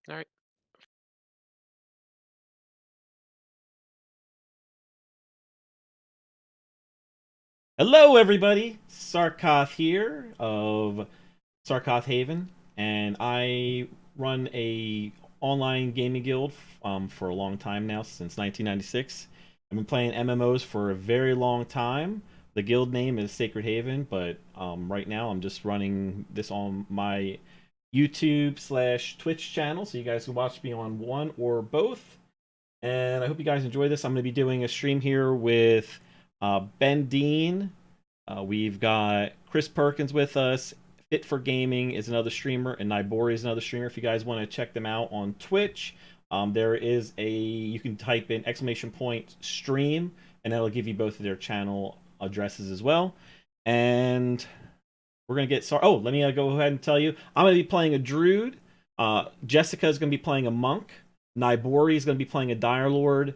All right. Hello, everybody. Sarcoth here of Sarcoth Haven, and I run a online gaming guild for a long time now, since 1996. I've been playing MMOs for a very long time. The guild name is Sacred Haven, but right now I'm just running this on my YouTube slash Twitch channel, so you guys can watch me on one or both. And I hope you guys enjoy this. I'm going to be doing a stream here with Ben Dean. We've got Chris Perkins with us. Fit for Gaming is another streamer, and Nibori is another streamer. If you guys want to check them out on Twitch, there is you can type in !stream, and that'll give you both of their channel addresses as well. And we're gonna get started. Oh, let me go ahead and tell you, I'm gonna be playing a druid. Jessica is gonna be playing a monk. Nibori is gonna be playing a dire lord.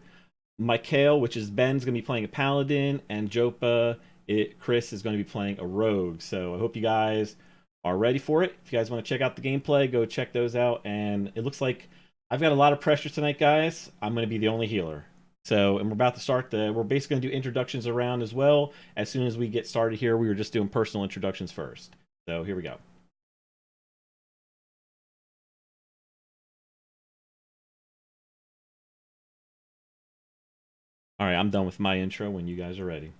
Michael, which is Ben's, gonna be playing a paladin, and Chris is going to be playing a rogue. So I hope you guys are ready for it. If you guys want to check out the gameplay, go check those out. And it looks like I've got a lot of pressure tonight, guys. I'm going to be the only healer. So, and we're about to start we're basically going to do introductions around as well. As soon as we get started here, we were just doing personal introductions first. So here we go. All right, I'm done with my intro when you guys are ready.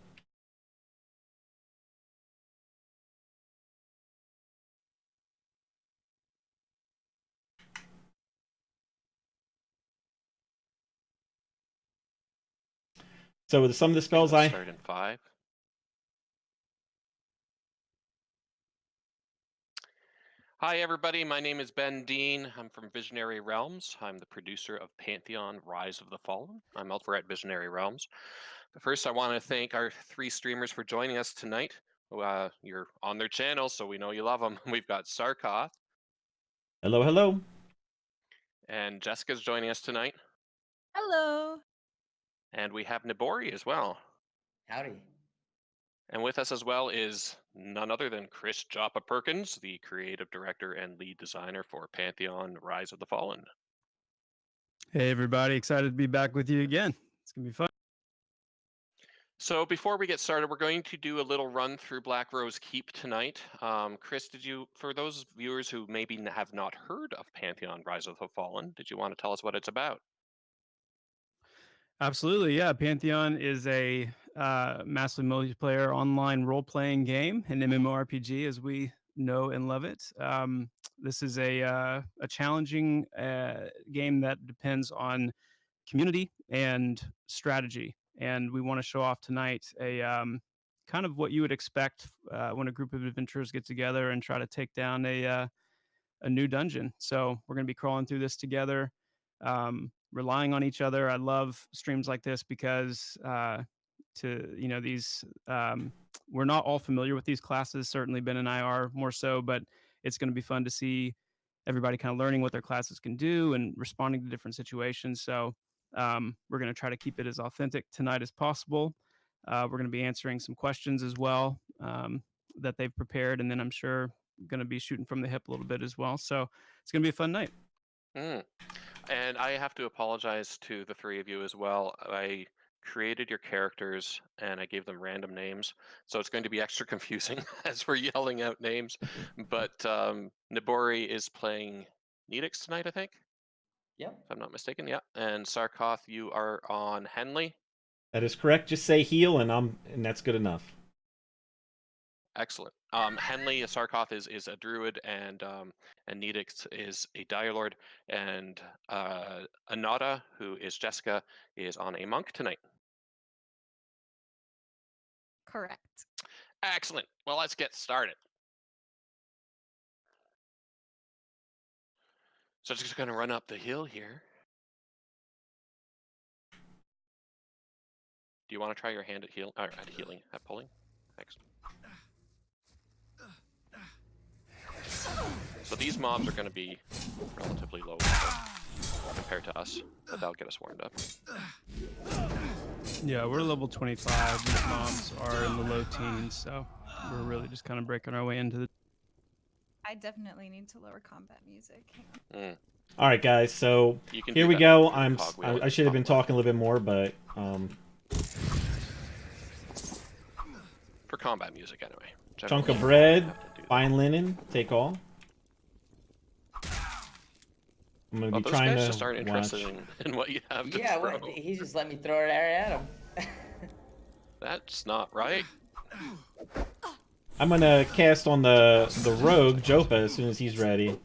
So with some of the spells Let's start in 5. Hi, everybody. My name is Ben Dean. I'm from Visionary Realms. I'm the producer of Pantheon, Rise of the Fallen. I'm over at Visionary Realms. But first, I want to thank our 3 streamers for joining us tonight. You're on their channel, so we know you love them. We've got Sarcoth. Hello, hello. And Jessica's joining us tonight. Hello. And we have Nibori as well. Howdy. And with us as well is none other than Chris Perkins, the creative director and lead designer for Pantheon, Rise of the Fallen. Hey, everybody. Excited to be back with you again. It's going to be fun. So before we get started, we're going to do a little run through Black Rose Keep tonight. Chris, for those viewers who maybe have not heard of Pantheon, Rise of the Fallen, did you want to tell us what it's about? Absolutely. Yeah. Pantheon is a massively multiplayer online role playing game, an MMORPG as we know and love it. This is a challenging game that depends on community and strategy. And we want to show off tonight a kind of what you would expect when a group of adventurers get together and try to take down a new dungeon. So we're going to be crawling through this together, relying on each other. I love streams like this because we're not all familiar with these classes. Certainly Ben and I are more so, but it's going to be fun to see everybody kind of learning what their classes can do and responding to different situations. So we're going to try to keep it as authentic tonight as possible. We're going to be answering some questions as well that they've prepared, and then I'm sure going to be shooting from the hip a little bit as well. So it's going to be a fun night. And I have to apologize to the 3 of you as well. I created your characters and I gave them random names, so it's going to be extra confusing as we're yelling out names. But Nibori is playing Nedix tonight, I think. Yep. If I'm not mistaken, yeah. And Sarcoth, you are on Henley. That is correct. Just say heal, and that's good enough. Excellent. Henley Sarcoth is a druid, and Nedix is a dire lord, and Anada, who is Jessica, is on a monk tonight. Correct. Excellent. Well, let's get started. So just going to run up the hill here. Do you want to try your hand at healing, at pulling? Thanks. So these mobs are going to be relatively low compared to us, but that'll get us warmed up. Yeah, we're level 25. These mobs are in the low teens, so we're really just kind of breaking our way into the... I definitely need to lower combat music. Hang on. All right, guys. So You can here do we that go. cogwheel I should have been top left. talking a little bit more, but For combat music, anyway. chunk Generally, of you bread, have to do that. fine linen, take all. I'm gonna Well, be those trying guys to just aren't interested watch. in what you have to Yeah, throw. what? He just let me throw it at him. That's not right. I'm gonna cast on the rogue Jopa as soon as he's ready.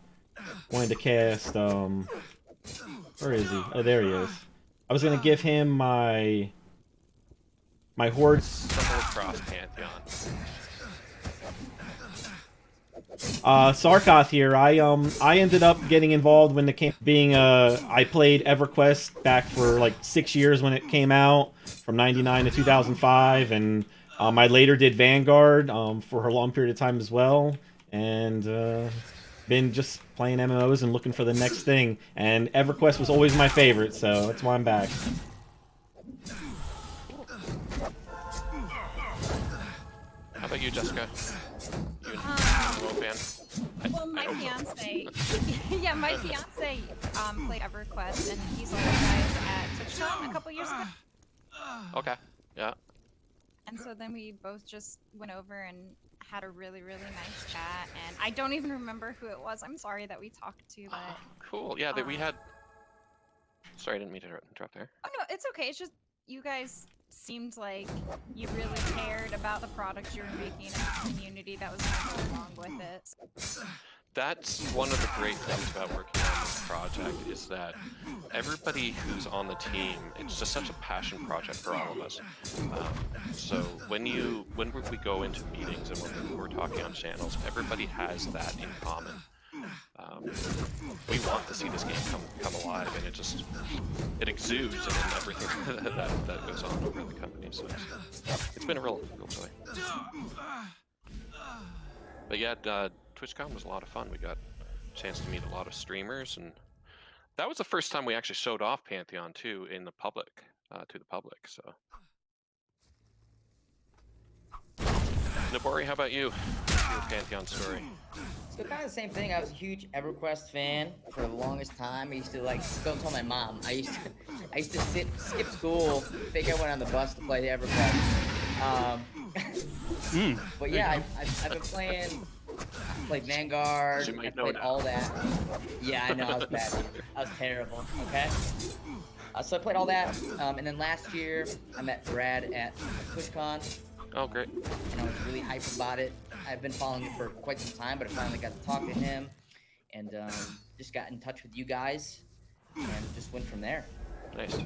Wanted to cast where is he? Oh, there he is. I was gonna give him my horde. Stumble across Pantheon. Sarcoth here. I ended up getting involved when it came being I played EverQuest back for like 6 years when it came out from '99 to 2005, and I later did Vanguard for a long period of time as well, and been just playing MMOs and looking for the next thing. And EverQuest was always my favorite, so that's why I'm back. How about you, Jessica? You an MMO fan? Well, my I hope so. fiance, yeah, my fiance played EverQuest, and he saw you guys at TwitchCon a couple years ago. Okay. Yeah. And so then we both just went over and had a really, really nice chat. And I don't even remember who it was. I'm sorry that we talked to, but Cool. Yeah, that we had. Sorry, I didn't mean to interrupt there. oh no, it's okay. It's just you guys seemed like you really cared about the product you were making and the community that was going to go along with it. That's one of the great things about working on this project is that everybody who's on the team, it's just such a passion project for all of us. So when we go into meetings and when we're talking on channels, everybody has that in common. We want to see this game come alive, and it exudes in everything that goes on over in the company. So it's been a real joy. But yeah, TwitchCon was a lot of fun. We got a chance to meet a lot of streamers, and that was the first time we actually showed off Pantheon too in the public, to the public. So, Nabori, how about you? Your Pantheon story. So kind of the same thing. I was a huge EverQuest fan for the longest time. I used to go and tell my mom. I used to skip school, fake I went on the bus to play the EverQuest. But yeah, I've been playing. I played Vanguard. You might I know played now. all that. Yeah, I know I was bad. I was terrible. Okay. So I played all that, and then last year I met Brad at TwitchCon. Oh, great. And I was really hyped about it. I've been following it for quite some time, but I finally got to talk to him, and just got in touch with you guys, and just went from there. Nice.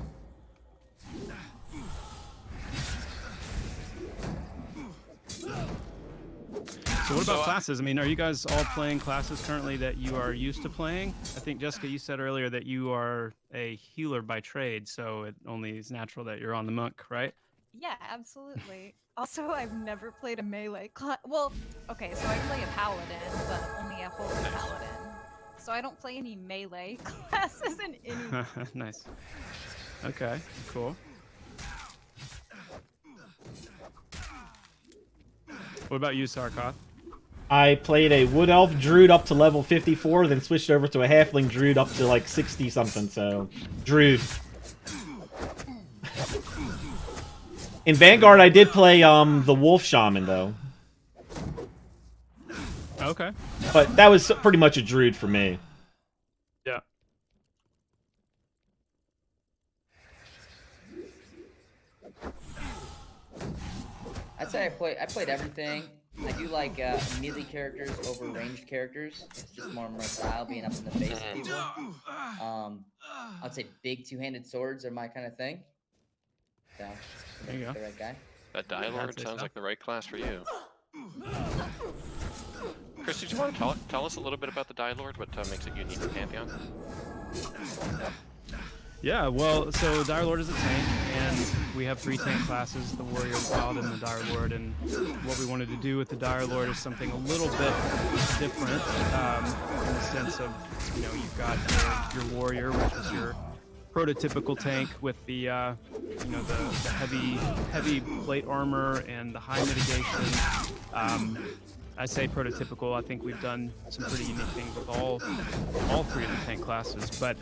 So what about classes? I mean, are you guys all playing classes currently that you are used to playing? I think, Jessica, you said earlier that you are a healer by trade, so it only is natural that you're on the monk, right? Yeah, absolutely. Also, I've never played a melee class. Well, okay, so I play a paladin, but only a holy paladin. So I don't play any melee classes in any. Nice. Okay, cool. What about you, Sarcoth? I played a Wood Elf Druid up to level 54, then switched over to a Halfling Druid up to like 60 something, so Druid. In Vanguard, I did play the Wolf Shaman though, Okay. but that was pretty much a Druid for me. Yeah. I'd say I played everything. I do like melee characters over ranged characters. It's just more my style, being up in the face of people. I'd say big two-handed swords are my kind of thing. So, There you go. the right guy. That Dialord say sounds so. like the right class for you. Chris, did you want to tell us a little bit about the Dialord? What makes it unique to Pantheon? Yeah, well, so Dire Lord is a tank, and we have 3 tank classes, the Warrior, the Paladin, and the Dire Lord, and what we wanted to do with the Dire Lord is something a little bit different, in the sense of, you know, you've got your Warrior, which is your prototypical tank with the, you know, the heavy plate armor and the high mitigation. I say prototypical. I think we've done some pretty unique things with all three of the tank classes. But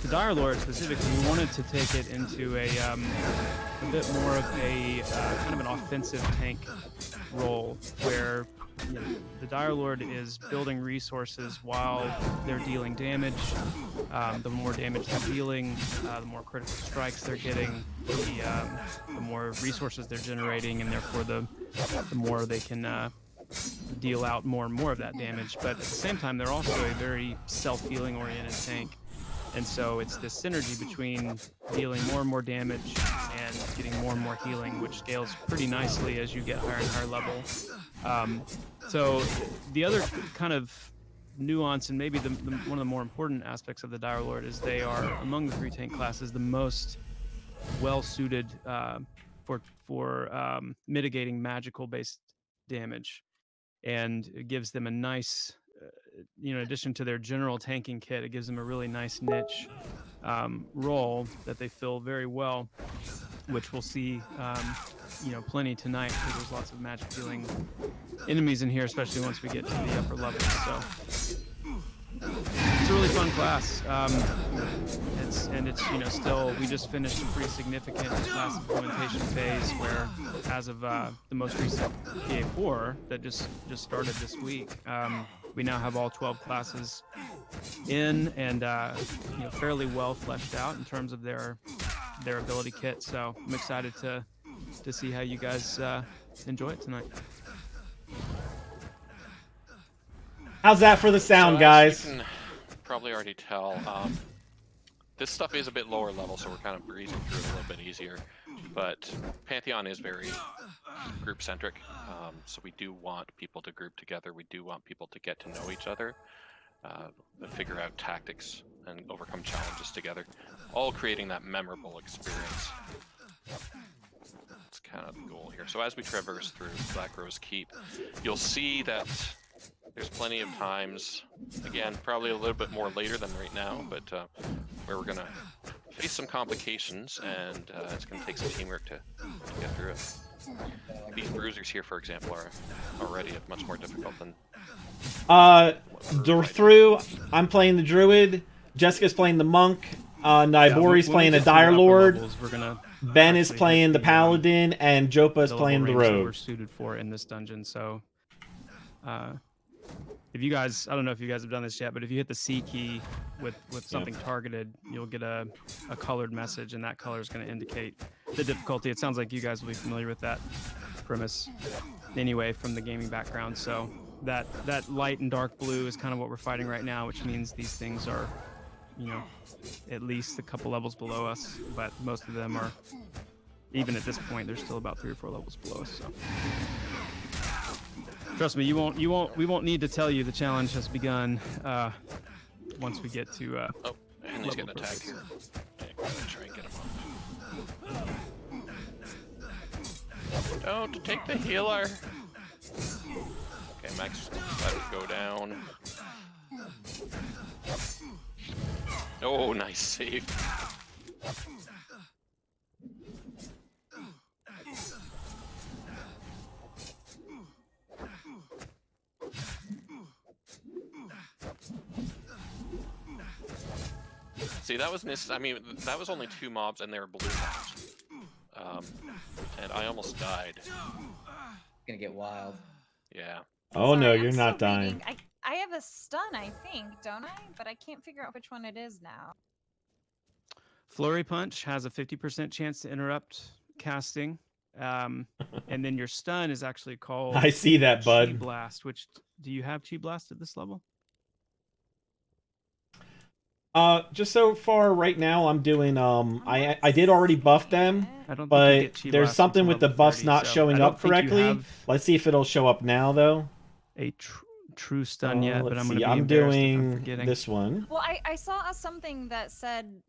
the Dire Lord specifically, we wanted to take it into a bit more of a kind of an offensive tank role, where the Dire Lord is building resources while they're dealing damage. The more damage they're dealing, the more critical strikes they're getting, the more resources they're generating, and therefore the more they can deal out more and more of that damage. But at the same time, they're also a very self-healing oriented tank. And so it's this synergy between dealing more and more damage and getting more and more healing, which scales pretty nicely as you get higher and higher level. So the other kind of nuance, and maybe one of the more important aspects of the Dire Lord, is they are, among the 3 tank classes, the most well-suited for mitigating magical-based damage. And it gives them a nice, in addition to their general tanking kit, it gives them a really nice niche role that they fill very well, which we'll see, plenty tonight, because there's lots of magic dealing enemies in here, especially once we get to the upper levels. So it's a really fun class. It's still, we just finished a pretty significant class implementation phase where, as of the most recent PA4 that just started this week, we now have all 12 classes in and fairly well fleshed out in terms of their ability kit. So I'm excited to see how you guys enjoy it tonight. How's that for the sound, So guys? as you can probably already tell, this stuff is a bit lower level, so we're kind of breezing through it a little bit easier. But Pantheon is very group-centric, so we do want people to group together. We do want people to get to know each other, figure out tactics, and overcome challenges together, all creating that memorable experience. That's kind of the goal here. So as we traverse through Black Rose Keep, you'll see that there's plenty of times, again, probably a little bit more later than right now, but where we're going to face some complications, and it's going to take some teamwork to get through it. These bruisers here, for example, are already much more difficult than... I'm playing the Druid, Jessica's playing the Monk, Nybori's playing the Dire Lord, Ben is playing the Paladin, and Jopa is playing the Rogue. We're suited for in this dungeon, so... if you guys, I don't know if you guys have done this yet, but if you hit the C key with something targeted, you'll get a colored message, and that color is going to indicate the difficulty. It sounds like you guys will be familiar with that premise anyway from the gaming background. So that light and dark blue is kind of what we're fighting right now, which means these things are, at least a couple levels below us, but most of them are, even at this point, they're still about 3 or 4 levels below us. So. Trust me, we won't need to tell you the challenge has begun once we get to oh, and he's getting attacked here. Try and get him off. Don't take the healer. Okay, Max, let it go down. Oh, nice save. See, that was that was only 2 mobs, and they were blue mobs. And I almost died. It's gonna get wild. Yeah. Oh no, Sorry, you're I'm not still dying. reading. I have a stun, I think, don't I? But I can't figure out which one it is now. Flurry Punch has a 50% chance to interrupt casting, and then your stun is actually called I see that, Chi bud. Blast. Which, do you have Chi Blast at this level? Just so far right now, I'm doing I did already buff them, I don't think you but get Chi there's Blast something until with the level buffs 30, not so I showing don't up think you correctly. have Let's see if it'll show up now, though. a true stun yet, but Let's I'm going see. to be I'm embarrassed if I'm doing forgetting. this one. Well, I saw something that said,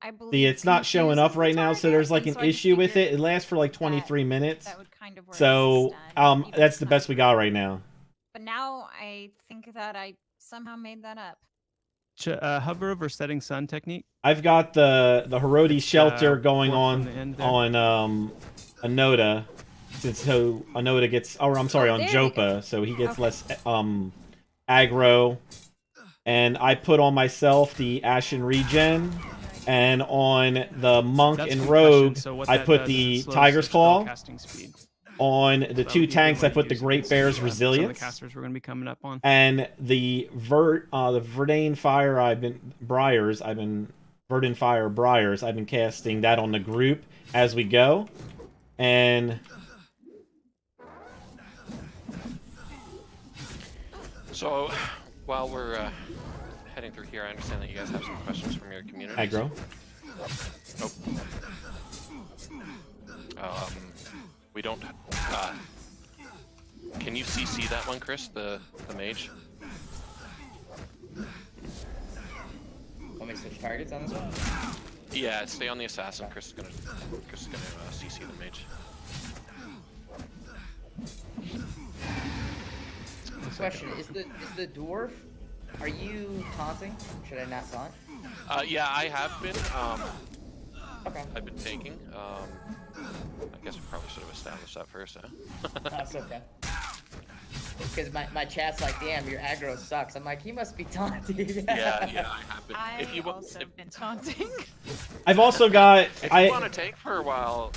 I believe. See, it's not showing up confuses the right now, so target, there's like and an so I just issue with figured it. It lasts for like 23 minutes. That would kind of work So, as a stun, even that's if the it's best not we got true. right now. But now I think that I somehow made that up. Hover over setting sun technique. I've got the Herodi It's, shelter going fork from on the end there. Anoda. so Anoda gets, or I'm sorry, on there we go. Jopa, so he gets Okay. less aggro. And I put on myself the Ashen Regen, and on the Monk That's and concussion, Rogue, so what I that put does is it the slows Tiger's their spell Claw. casting speed. On So the that would two be a good tanks, I one to put the use Great against Bear's some of the Resilience. casters we're going to be coming up on. And the Verdane Fire I've been casting that on the group as we go. And So, while we're heading through here, I understand that you guys have some questions from your community. aggro. We don't. Can you CC that one, Chris? The mage. Want me to switch targets on this one? Yeah, stay on the assassin. Chris is gonna CC the mage. Question: Is the dwarf? Are you taunting? Should I not taunt? Yeah, I have been. Okay. I've been taking. I guess we probably should have established that first, huh? That's okay. Because my chat's like, damn, your aggro sucks. I'm like, he must be taunting. Yeah, I have been. I If also been taunting. I've also got if you want to tank for a while,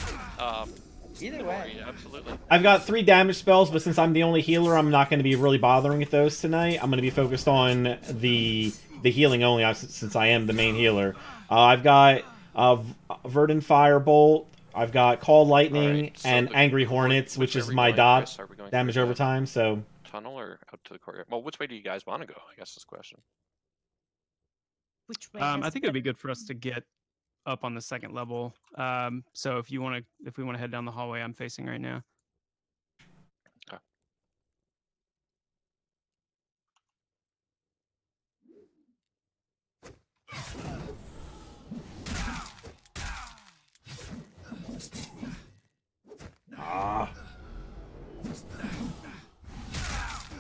Either way. yeah, absolutely. I've got 3 damage spells, but since I'm the only healer, I'm not going to be really bothering with those tonight. I'm going to be focused on the healing only, since I am the main healer. I've got Verdant Firebolt. I've got Call Lightning, Right, so and Angry Hornets, which is my dot damage over time. So tunnel or out to the courtyard? Well, which way do you guys want to go? I guess is the question. Which way? I think it would be good for us to get up on the second level. So if we want to head down the hallway I'm facing right now. Okay.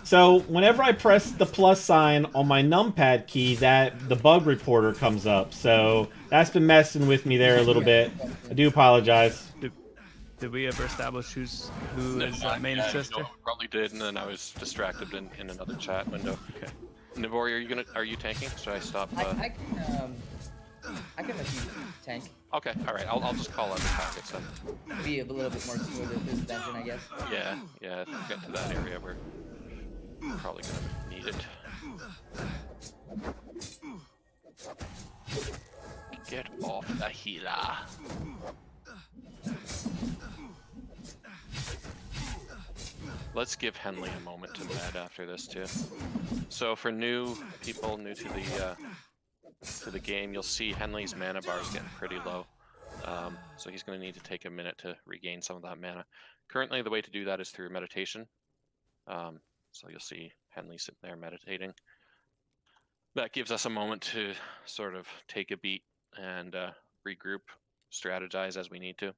So whenever I press the plus sign on my numpad key, the bug reporter comes up. So that's been messing with me there a little bit. I do apologize. Did we ever establish who is main Yeah, sister? probably did, and then I was distracted in another chat window. Okay. Nivori, are you tanking? Should I stop? I can let you tank. Okay, all right. I'll just call out the targets then. Be a little bit more smooth with this dungeon, I guess. Yeah. Get to that area where we're probably gonna need it. Get off the healer. Let's give Henley a moment to med after this too. So for new people new to the game, you'll see Henley's mana bar is getting pretty low. So he's going to need to take a minute to regain some of that mana. Currently, the way to do that is through meditation. So you'll see Henley sitting there meditating. That gives us a moment to sort of take a beat and regroup, strategize as we need to.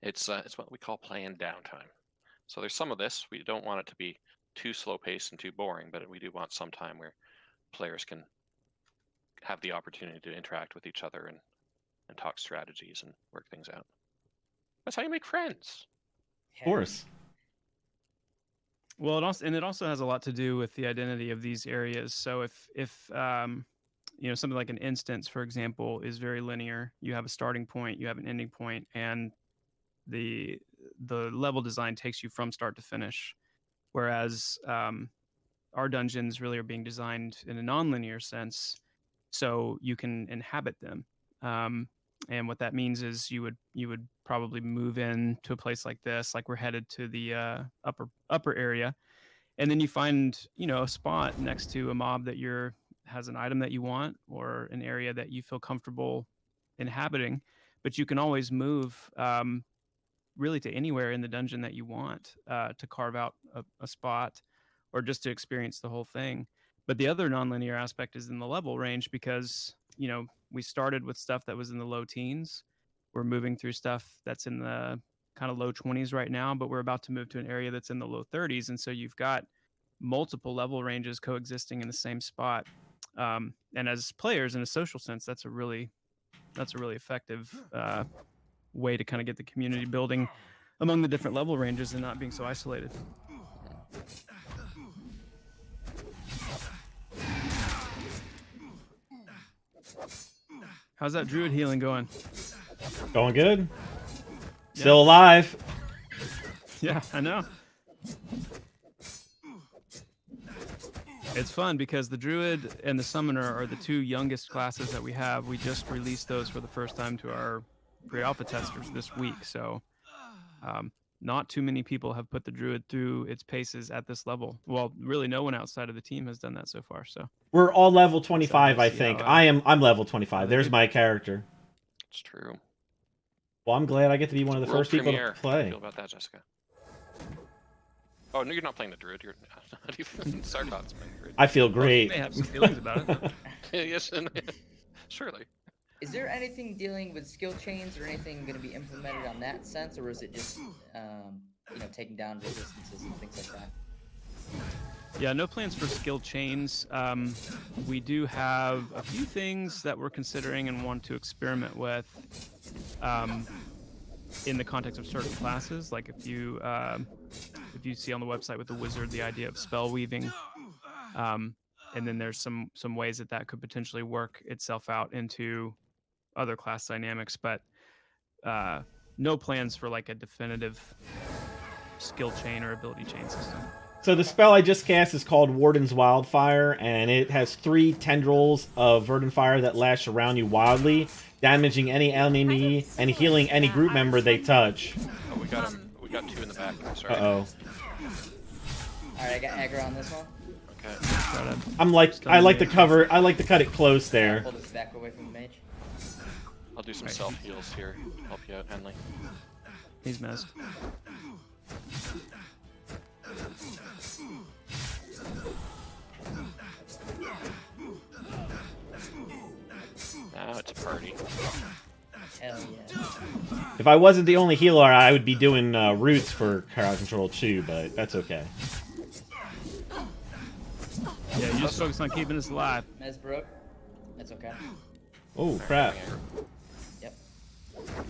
It's what we call playing downtime. So there's some of this. We don't want it to be too slow paced and too boring, but we do want some time where players can have the opportunity to interact with each other and talk strategies and work things out. That's how you make friends. Of course. Well, it also has a lot to do with the identity of these areas. So if something like an instance, for example, is very linear, you have a starting point, you have an ending point, and the level design takes you from start to finish. Whereas our dungeons really are being designed in a non-linear sense, so you can inhabit them. And what that means is you would probably move in to a place like this, like we're headed to the upper area, and then you find a spot next to a mob that has an item that you want or an area that you feel comfortable inhabiting, but you can always move really to anywhere in the dungeon that you want to carve out a spot or just to experience the whole thing. But the other nonlinear aspect is in the level range, because we started with stuff that was in the low teens. We're moving through stuff that's in the kind of low 20s right now, but we're about to move to an area that's in the low 30s. And so you've got multiple level ranges coexisting in the same spot. And as players, in a social sense, that's a really effective way to kind of get the community building among the different level ranges and not being so isolated. How's that druid healing going? Going good. Still alive. Yeah, I know. It's fun because the druid and the summoner are the two youngest classes that we have. We just released those for the first time to our pre-alpha testers this week, so not too many people have put the druid through its paces at this level. Well, really, no one outside of the team has done that so far. So We're all level 25, I see think. how, I'm level 25. they There's do. my character. It's true. Well, I'm glad I get to be one of the World first people premiere. to How do you play. feel about that, Jessica? Oh no, you're not playing the druid. You're not even Sarcoth's playing the druid. I feel You great. may have some feelings about it. Yes, and surely. Is there anything dealing with skill chains or anything going to be implemented on that sense, or is it just taking down resistances and things like that? Yeah, no plans for skill chains. We do have a few things that we're considering and want to experiment with in the context of certain classes. Like if you see on the website with the wizard the idea of spell weaving, and then there's some ways that could potentially work itself out into other class dynamics, but no plans for like a definitive skill chain or ability chain system. So the spell I just cast is called Warden's Wildfire, and it has 3 tendrils of verdant fire that lash around you wildly, damaging any enemy and healing any group member they touch. Oh, we got 2 in the back. Sorry. Uh-oh. Alright, I got aggro on this one. Okay. I like to cut it close there. Pull this back away from the mage. I'll do some self heals here. Help you out, Henley. He's messed. Now it's a party. Hell yeah. If I wasn't the only healer, I would be doing roots for crowd control too, but that's okay. Yeah, you just focus on keeping us alive. Mez broke. That's okay. Oh crap! Yep.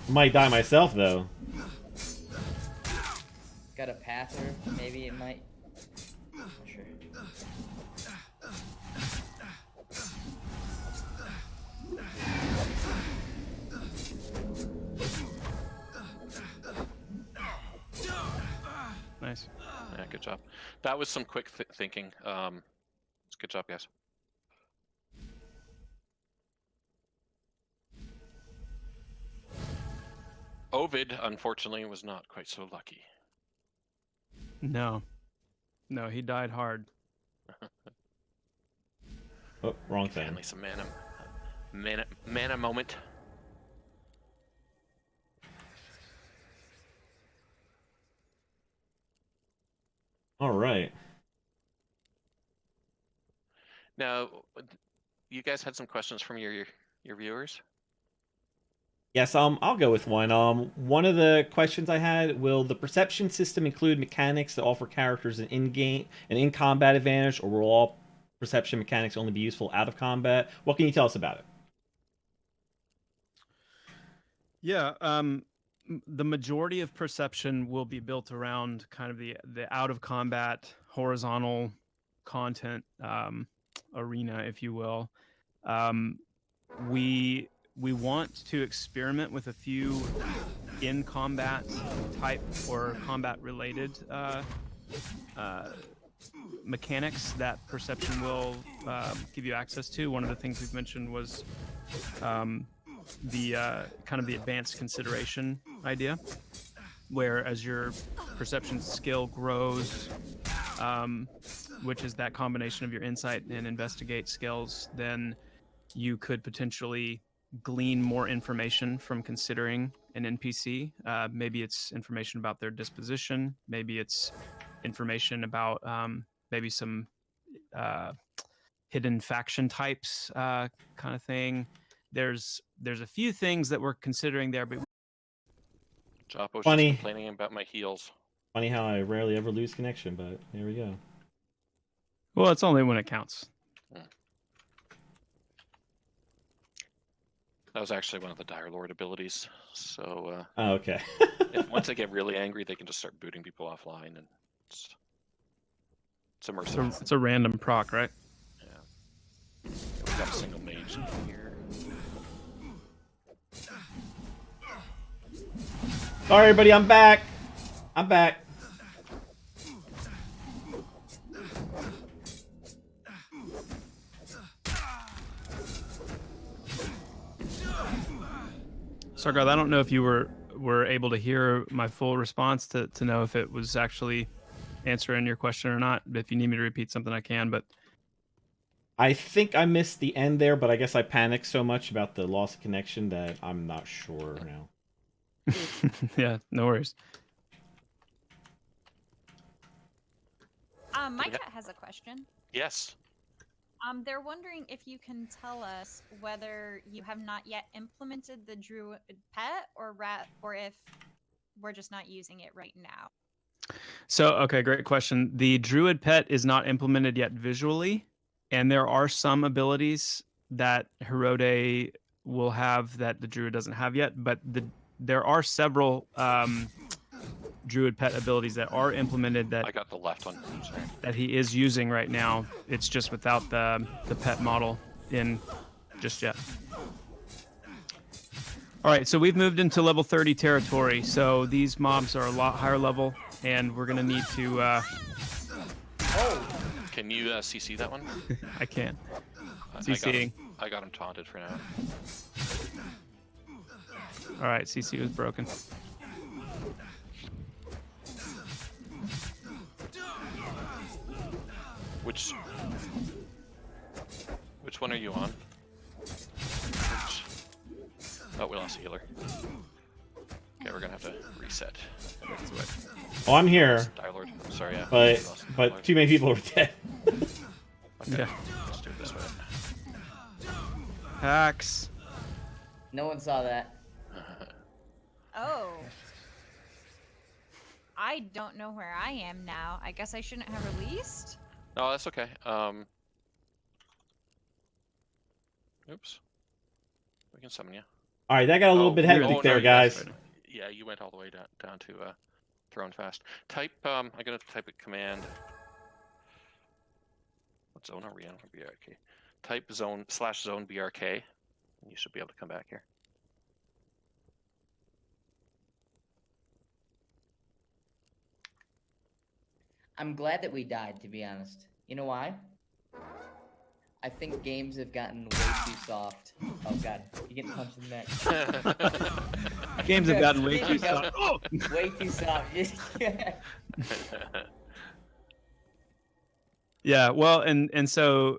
Might die myself though. Got a pather. Maybe it might. Not sure. Nice. Yeah, good job. That was some quick thinking. It's good job, guys. Ovid, unfortunately, was not quite so lucky. No, he died hard. Oh, wrong thing. Finally, some mana moment. All right. Now, you guys had some questions from your viewers. Yes, I'll go with one. One of the questions I had: will the perception system include mechanics that offer characters an in-game and in-combat advantage, or will all perception mechanics only be useful out of combat? What can you tell us about it? Yeah, the majority of perception will be built around kind of the out of combat horizontal content arena, if you will. We want to experiment with a few in combat type or combat related mechanics that perception will give you access to. One of the things we've mentioned was the kind of the advanced consideration idea, where as your perception skill grows, which is that combination of your insight and investigate skills, then you could potentially glean more information from considering an NPC. Maybe it's information about their disposition. Maybe it's information about maybe some hidden faction types kind of thing. There's a few things that we're considering there, but Joppo's Funny. just complaining about my heals. Funny how I rarely ever lose connection, but here we go. well, it's only when it counts. That was actually one of the Dire Lord abilities. So Oh, okay. once they get really angry, they can just start booting people offline, and it's immersive. It's a random proc, right? Yeah. We got a single mage in here. Sorry, everybody, I'm back. I'm back. Sarcoth, I don't know if you were able to hear my full response to know if it was actually answering your question or not. If you need me to repeat something, I can. But I think I missed the end there, but I guess I panicked so much about the loss of connection that I'm not sure now. yeah, no worries. My cat has a question. Yes. They're wondering if you can tell us whether you have not yet implemented the Druid pet, or if we're just not using it right now. So, okay, great question. The Druid pet is not implemented yet visually, and there are some abilities that Herode will have that the Druid doesn't have yet, but there are several Druid pet abilities that are implemented I got the left one. Sorry. that he is using right now. It's just without the pet model in just yet. All right, so we've moved into level 30 territory. So these mobs are a lot higher level, and we're gonna need to. Oh, Can you CC that one? I can't. I CCing. got him taunted for now. All right, CC was broken. Which one are you on? Oh, we lost a healer. Okay, we're gonna have to reset. Oh, I'm here, Dire Lord. I'm sorry, yeah. but too many people are dead. Okay, Yeah. let's do it this way. Hacks. no one saw that. Oh. I don't know where I am now. I guess I shouldn't have released. No, that's okay. Oops. We can summon you. All right, that got a little bit you're hectic the there, very guys. best right now. Yeah, you went all the way down to thrown fast. Type. I'm gonna type a command. What zone are we in? BRK. Type zone /zone BRK. And you should be able to come back here. I'm glad that we died, to be honest. You know why? I think games have gotten way too soft. Oh god, you getting punched in the neck. Games have gotten way There too you go. soft. Oh! Way too soft. Yeah, well, and so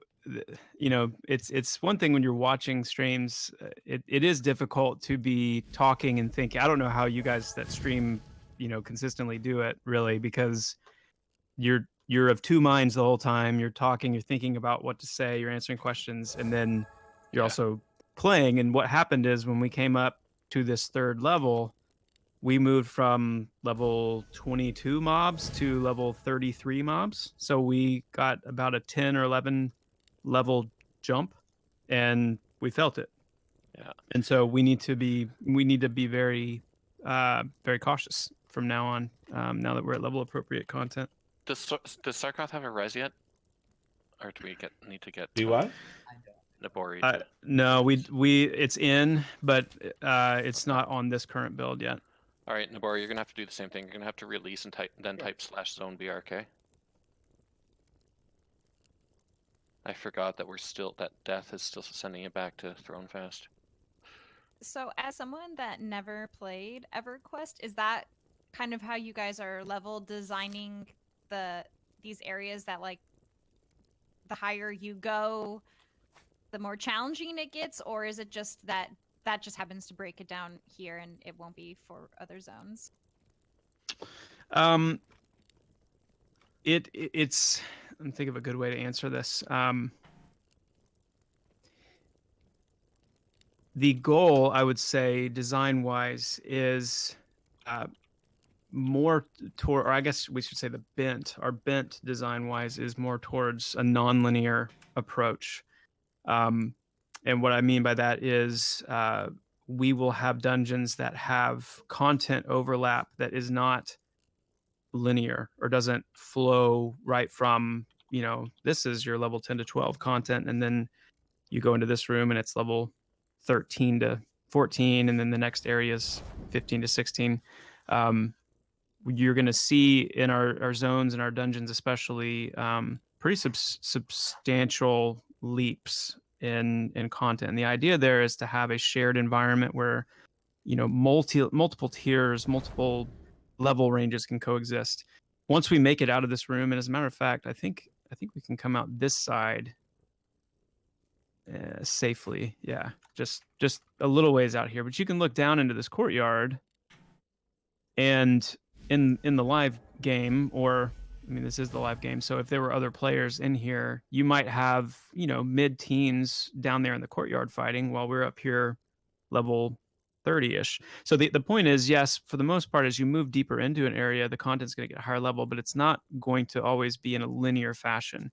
you know, it's one thing when you're watching streams. It is difficult to be talking and thinking. I don't know how you guys that stream, you know, consistently do it really, because you're of two minds the whole time. You're talking, you're thinking about what to say, you're answering questions, and then you're also playing. And what happened is when we came up to this third level, we moved from level 22 mobs to level 33 mobs. So we got about a 10 or 11 level jump, and we felt it. Yeah. And so we need to be very very cautious from now on. Now that we're at level appropriate content. Does Sarcoth have a res yet? Or do we need to get Do what? Nabori? No, we it's in, but it's not on this current build yet. All right, Nabori, you're gonna have to do the same thing. You're gonna have to release and type /zone BRK. I forgot that that death is still sending it back to Throne Fast. So, as someone that never played EverQuest, is that kind of how you guys are level designing these areas, that like the higher you go, the more challenging it gets, or is it just that just happens to break it down here and it won't be for other zones? It's I'm thinking of a good way to answer this. The goal, I would say, design-wise, is more toward, or I guess we should say the bent. Our bent design-wise is more towards a non-linear approach. And what I mean by that is we will have dungeons that have content overlap that is not linear or doesn't flow right from, this is your level 10 to 12 content, and then you go into this room and it's level 13 to 14, and then the next area is 15 to 16. You're going to see in our zones and our dungeons especially pretty substantial leaps in content. And the idea there is to have a shared environment where multiple tiers, multiple level ranges can coexist. Once we make it out of this room, and as a matter of fact, I think we can come out this side safely. Yeah, just a little ways out here, but you can look down into this courtyard, and in the live game, or I mean, this is the live game, so if there were other players in here, you might have mid-teens down there in the courtyard fighting while we're up here level 30-ish. So the point is, yes, for the most part, as you move deeper into an area, the content's going to get higher level, but it's not going to always be in a linear fashion.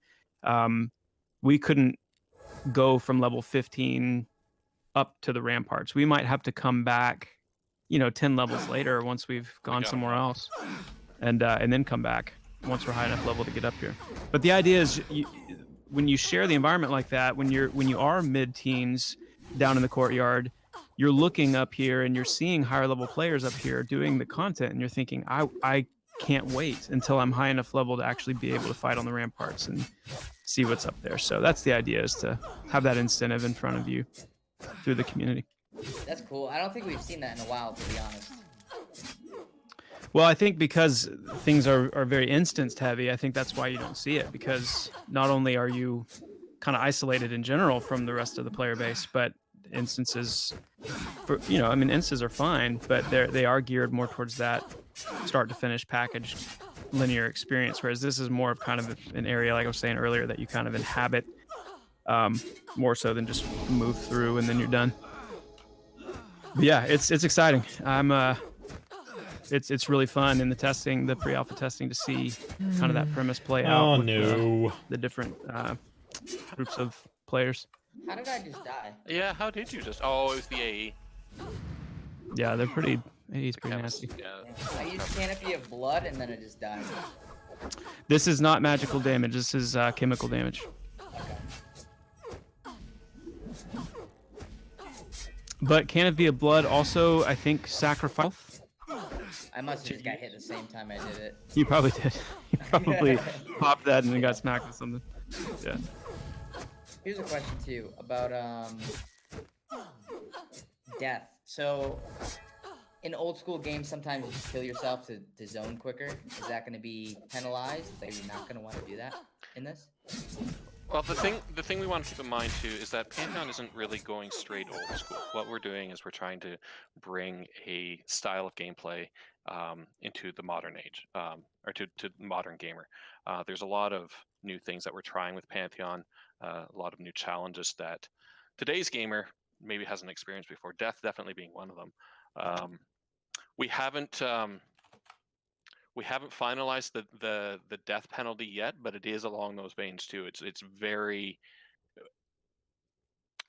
We couldn't go from level 15 up to the ramparts. We might have to come back 10 levels later once we've gone somewhere else, and then come back once we're high enough level to get up here. But the idea is, when you share the environment like that, when you are mid-teens down in the courtyard, you're looking up here and you're seeing higher level players up here doing the content, and you're thinking, I can't wait until I'm high enough level to actually be able to fight on the ramparts and see what's up there. So that's the idea, is to have that incentive in front of you through the community. That's cool. I don't think we've seen that in a while, to be honest. Well, I think because things are very instance heavy, I think that's why you don't see it, because not only are you kind of isolated in general from the rest of the player base, but instances, instances are fine, but they are geared more towards that start to finish packaged linear experience, whereas this is more of kind of an area, like I was saying earlier, that you kind of inhabit more so than just move through and then you're done. But yeah, it's exciting. It's really fun in the pre-alpha testing, to see kind of that premise play out with the different groups of players. How did I just die? Yeah, how did you just? Oh, it was the AE. Yeah, they're pretty. AE's pretty nasty. Yeah. I used Canopy of Blood and then I just died. This is not magical damage. This is chemical damage. But Canopy of Blood also, I think, sacrifice. I must have just got hit the same time I did it. You probably did. You probably popped that and then got smacked with something. Yeah. Here's a question too about death. So in old school games, sometimes you kill yourself to zone quicker. Is that going to be penalized? Are you not going to want to do that in this? Well, the thing we want to keep in mind too is that Pantheon isn't really going straight old school. What we're doing is we're trying to bring a style of gameplay into the modern age, or to the modern gamer. There's a lot of new things that we're trying with Pantheon, a lot of new challenges that today's gamer maybe hasn't experienced before. Death definitely being one of them. We haven't finalized the death penalty yet, but it is along those veins too. It's very.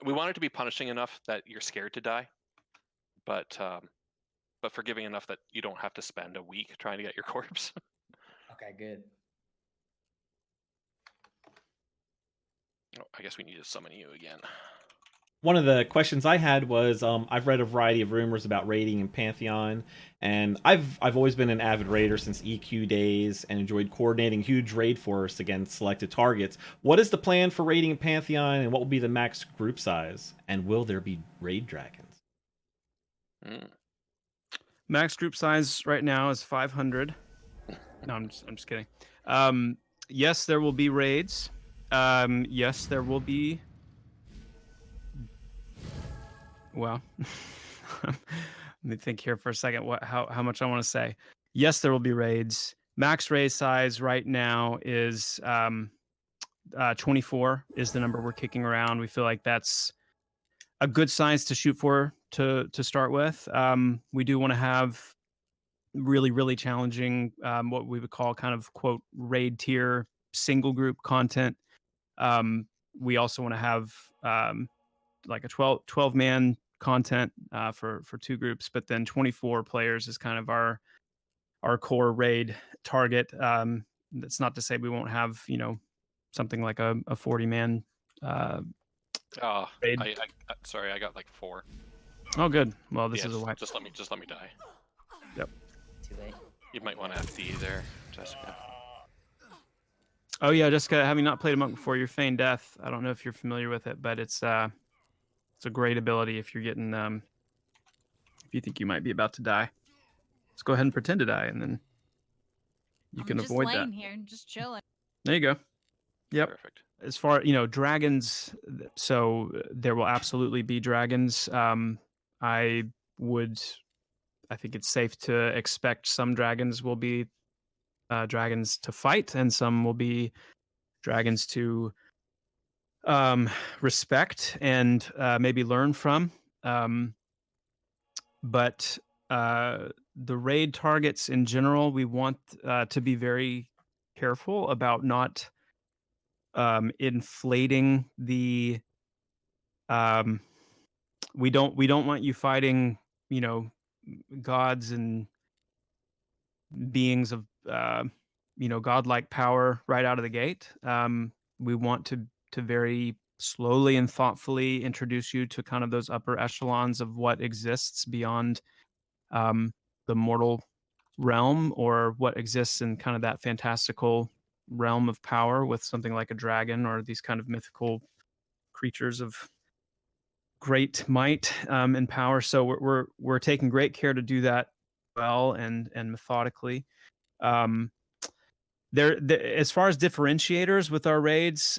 We want it to be punishing enough that you're scared to die, but forgiving enough that you don't have to spend a week trying to get your corpse. Okay, good. Oh, I guess we need to summon you again. One of the questions I had was, I've read a variety of rumors about raiding in Pantheon, and I've always been an avid raider since EQ days and enjoyed coordinating huge raid force against selected targets. What is the plan for raiding in Pantheon, and what will be the max group size? And will there be raid dragons? Max group size right now is 500. No, I'm just kidding. Yes, there will be raids. Yes, there will be. Well, let me think here for a second. How much I want to say? Yes, there will be raids. Max raid size right now is 24 is the number we're kicking around. We feel like that's a good size to shoot for to start with. We do want to have really, really challenging, what we would call kind of quote raid tier single group content. We also want to have like a 12 man content for 2 groups, but then 24 players is kind of our core raid target. That's not to say we won't have, you know, something like a 40 man Oh, raid. Sorry, I got like 4. Oh, good. Well, this Yeah, is a white. just let me die. Yep. Too late. You might want to FD there, Jessica. Oh yeah, Jessica, having not played a monk before, your Feign Death. I don't know if you're familiar with it, but it's a great ability if you're getting if you think you might be about to die. Let's go ahead and pretend to die, and then you can just avoid that. laying here and just chilling. There you go. Yep. Perfect. As far, you know, dragons, so there will absolutely be dragons. I think it's safe to expect some dragons will be dragons to fight, and some will be dragons to respect and maybe learn from. But the raid targets in general, we want to be very careful about not inflating the. We don't want you fighting, you know, gods and beings of you know, godlike power right out of the gate. We want to very slowly and thoughtfully introduce you to kind of those upper echelons of what exists beyond the mortal realm, or what exists in kind of that fantastical realm of power with something like a dragon or these kind of mythical creatures of great might and power. So we're taking great care to do that well and methodically. There, as far as differentiators with our raids,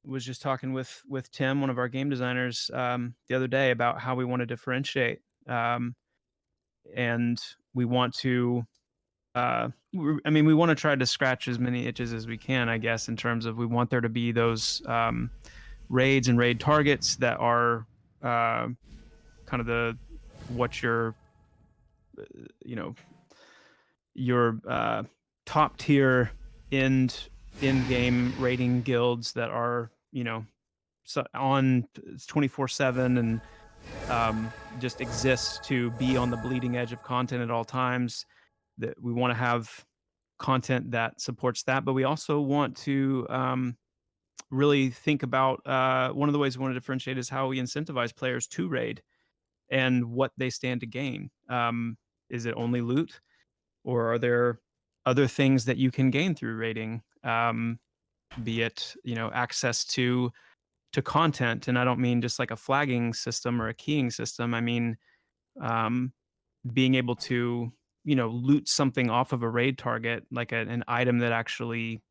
was just talking with Tim, one of our game designers, the other day about how we want to differentiate, and we want to. We want to try to scratch as many itches as we can, I guess, in terms of we want there to be those raids and raid targets that are kind of what your your top tier in game raiding guilds that are, you know, on 24/7 and just exists to be on the bleeding edge of content at all times. That we want to have content that supports that, but we also want to really think about one of the ways we want to differentiate is how we incentivize players to raid and what they stand to gain. Is it only loot, or are there other things that you can gain through raiding? Be it, you know, access to content, and I don't mean just like a flagging system or a keying system. I mean being able to, you know, loot something off of a raid target, like an item that actually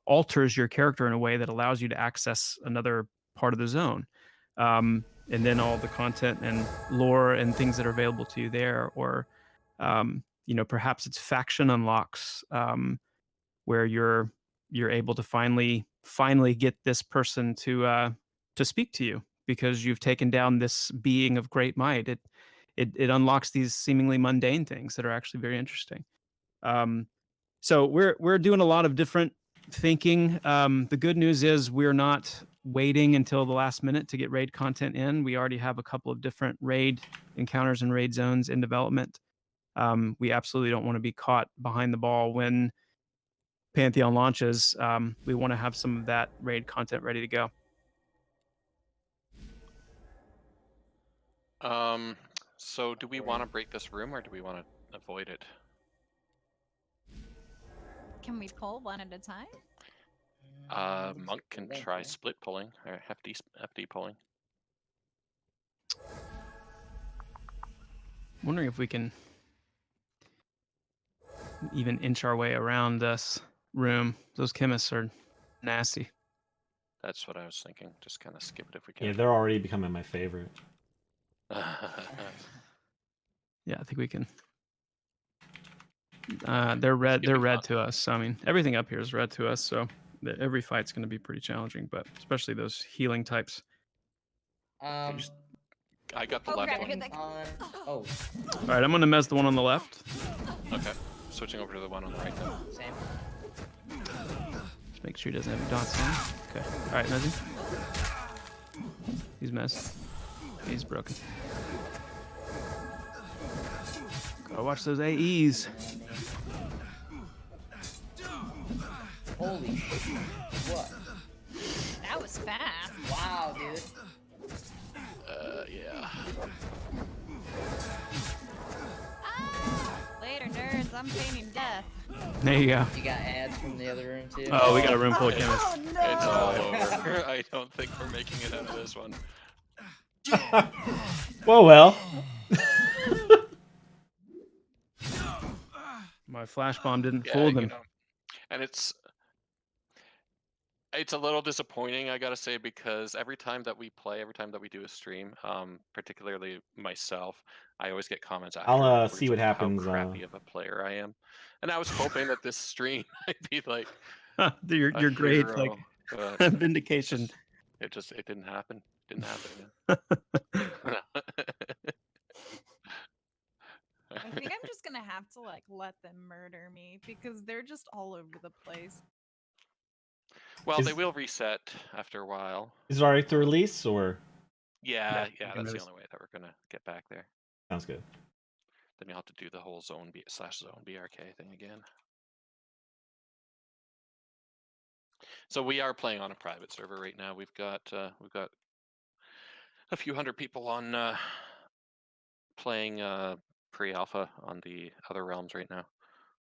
alters your character in a way that allows you to access another part of the zone. And then all the content and lore and things that are available to you there, or you know, perhaps it's faction unlocks, where you're able to finally get this person to speak to you because you've taken down this being of great might. It unlocks these seemingly mundane things that are actually very interesting. So we're doing a lot of different thinking. The good news is we're not waiting until the last minute to get raid content in. We already have a couple of different raid encounters and raid zones in development. We absolutely don't want to be caught behind the ball when Pantheon launches. We want to have some of that raid content ready to go. So do we want to break this room or do we want to avoid it? Can we pull one at a time? Monk can try split pulling or FD pulling. Wondering if we can even inch our way around this room. Those chemists are nasty. That's what I was thinking. Just kind of skip it if we can. Yeah, they're already becoming my favorite. Yeah, I think we can. They're red. They're red to us. So, I mean, everything up here is red to us. So every fight's going to be pretty challenging, but especially those healing types. I got the left one. All right, I'm going to mess the one on the left. Okay, switching over to the one on the right then. Same. Just make sure he doesn't have any dots on. Okay. All right, Mezzy. He's missed. He's broken. Gotta watch those AEs. Holy shit. What? That was fast. Wow, dude. Yeah. Later, nerds. I'm feigning death. There you go. You got ads from the other room too? Oh, we got a room full of It's- chemists. Oh no! It's all over. I don't think we're making it out of this one. Well. My flash bomb didn't Yeah, fool them. you know, and it's a little disappointing, I gotta say, because every time that we play, every time that we do a stream, particularly myself, I always get comments I'll afterwards see what of happens. how crappy of a player I am, and I was hoping that this stream I'd be like your a great hero, like but vindication. it didn't happen. Didn't happen. I think I'm just gonna have to like let them murder me because they're just all over the place. Well, Is- they will reset after a while. Is it alright to release or? Yeah, you can that's the release. only way that we're gonna get back there. Sounds good. Then you'll have to do the whole zone zone BRK thing again. So we are playing on a private server right now. We've got a few hundred people on playing pre-alpha on the other realms right now,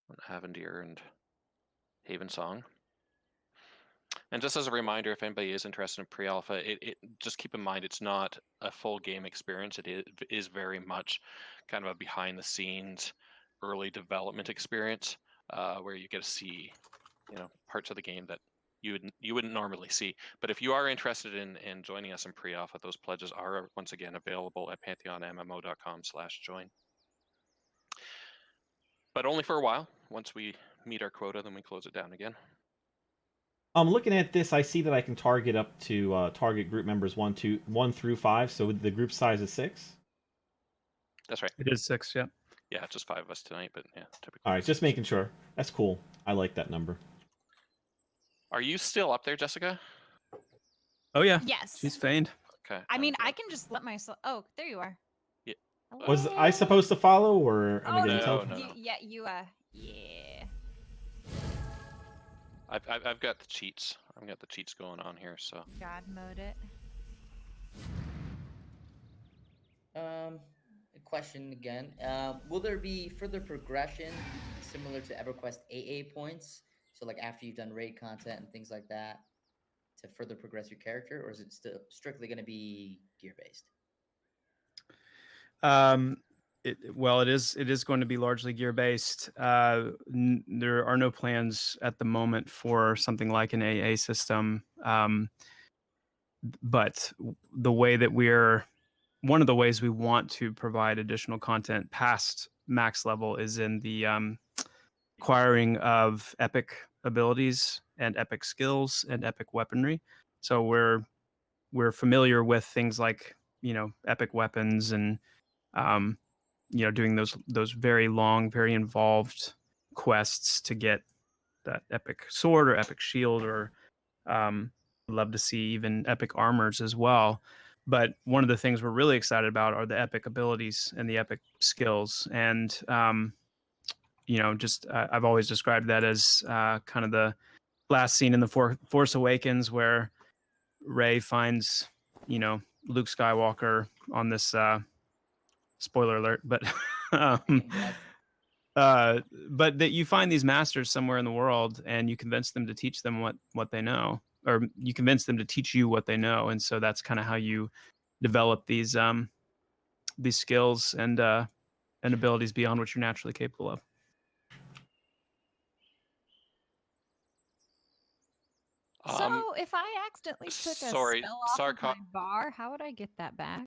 on Avendir and Havensong. And just as a reminder, if anybody is interested in pre-alpha, it just keep in mind it's not a full game experience. It is very much kind of a behind-the-scenes, early development experience where you get to see, parts of the game that you wouldn't normally see. But if you are interested in joining us in pre-alpha, those pledges are once again available at pantheonmmo.com/join. But only for a while. Once we meet our quota, then we close it down again. I'm looking at this. I see that I can target up to target group members 1 through 5. So the group size is 6. That's right. It is 6, yeah. Yeah, just 5 of us tonight, but yeah, typically. All right, it's just 6. making sure. That's cool. I like that number. Are you still up there, Jessica? Oh yeah. Yes. She's feigned. Okay. I mean, I'm I can just let myself. Oh, there you are. Yeah. Was I Hello? supposed to follow or am I Oh getting no, teleported? no. Yeah, you. Yeah. I've got the cheats. I've got the cheats going on here, so. God mode it. A question again. Will there be further progression similar to EverQuest AA points? So like after you've done raid content and things like that to further progress your character, or is it still strictly going to be gear based? It is going to be largely gear based. There are no plans at the moment for something like an AA system. But one of the ways we want to provide additional content past max level is in the acquiring of epic abilities and epic skills and epic weaponry. So we're familiar with things like epic weapons and doing those very long, very involved quests to get that epic sword or epic shield, or love to see even epic armors as well. But one of the things we're really excited about are the epic abilities and the epic skills. And I've always described that as kind of the last scene in the Force Awakens where Rey finds Luke Skywalker on this spoiler alert, but but that you find these masters somewhere in the world and you convince them to teach them what they know, or you convince them to teach you what they know. And so that's kind of how you develop these skills and abilities beyond what you're naturally capable of. So if I accidentally took a sorry, spell off of my Sarcoth. bar, how would I get that back?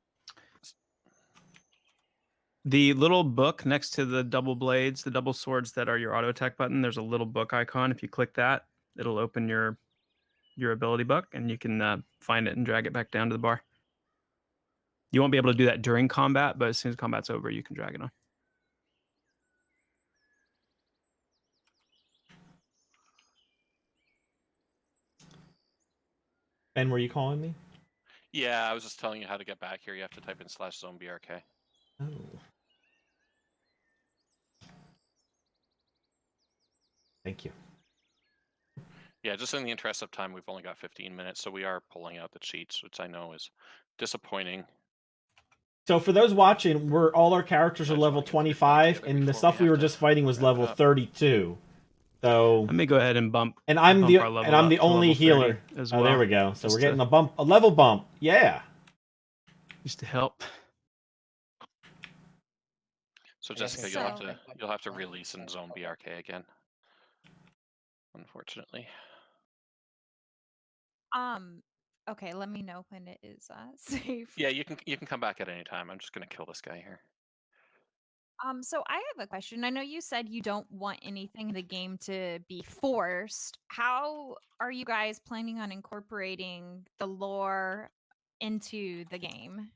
The little book next to the double blades, the double swords that are your auto attack button, there's a little book icon. If you click that, it'll open your ability book and you can find it and drag it back down to the bar. You won't be able to do that during combat, but as soon as combat's over, you can drag it on. Ben, were you calling me? Yeah, I was just telling you how to get back here. You have to type in /zonebrk. Oh. Thank you. Yeah, just in the interest of time, we've only got 15 minutes, so we are pulling out the cheats, which I know is disappointing. So for those watching, all our characters I are just level wanna get everybody 25, together and the before stuff we have were to just fighting was wrap level up. 32. So I may go ahead and bump. and I'm bump the our level and I'm up the to only level 30 healer. as Oh, well. there we go. So just we're getting to- a level bump. Yeah. Just to help. So I guess Jessica, it's you'll have to release in Zone BRK again. Unfortunately. Okay, let me know when it is safe. Yeah, you can come back at any time. I'm just gonna kill this guy here. So I have a question. I know you said you don't want anything in the game to be forced. How are you guys planning on incorporating the lore into the game?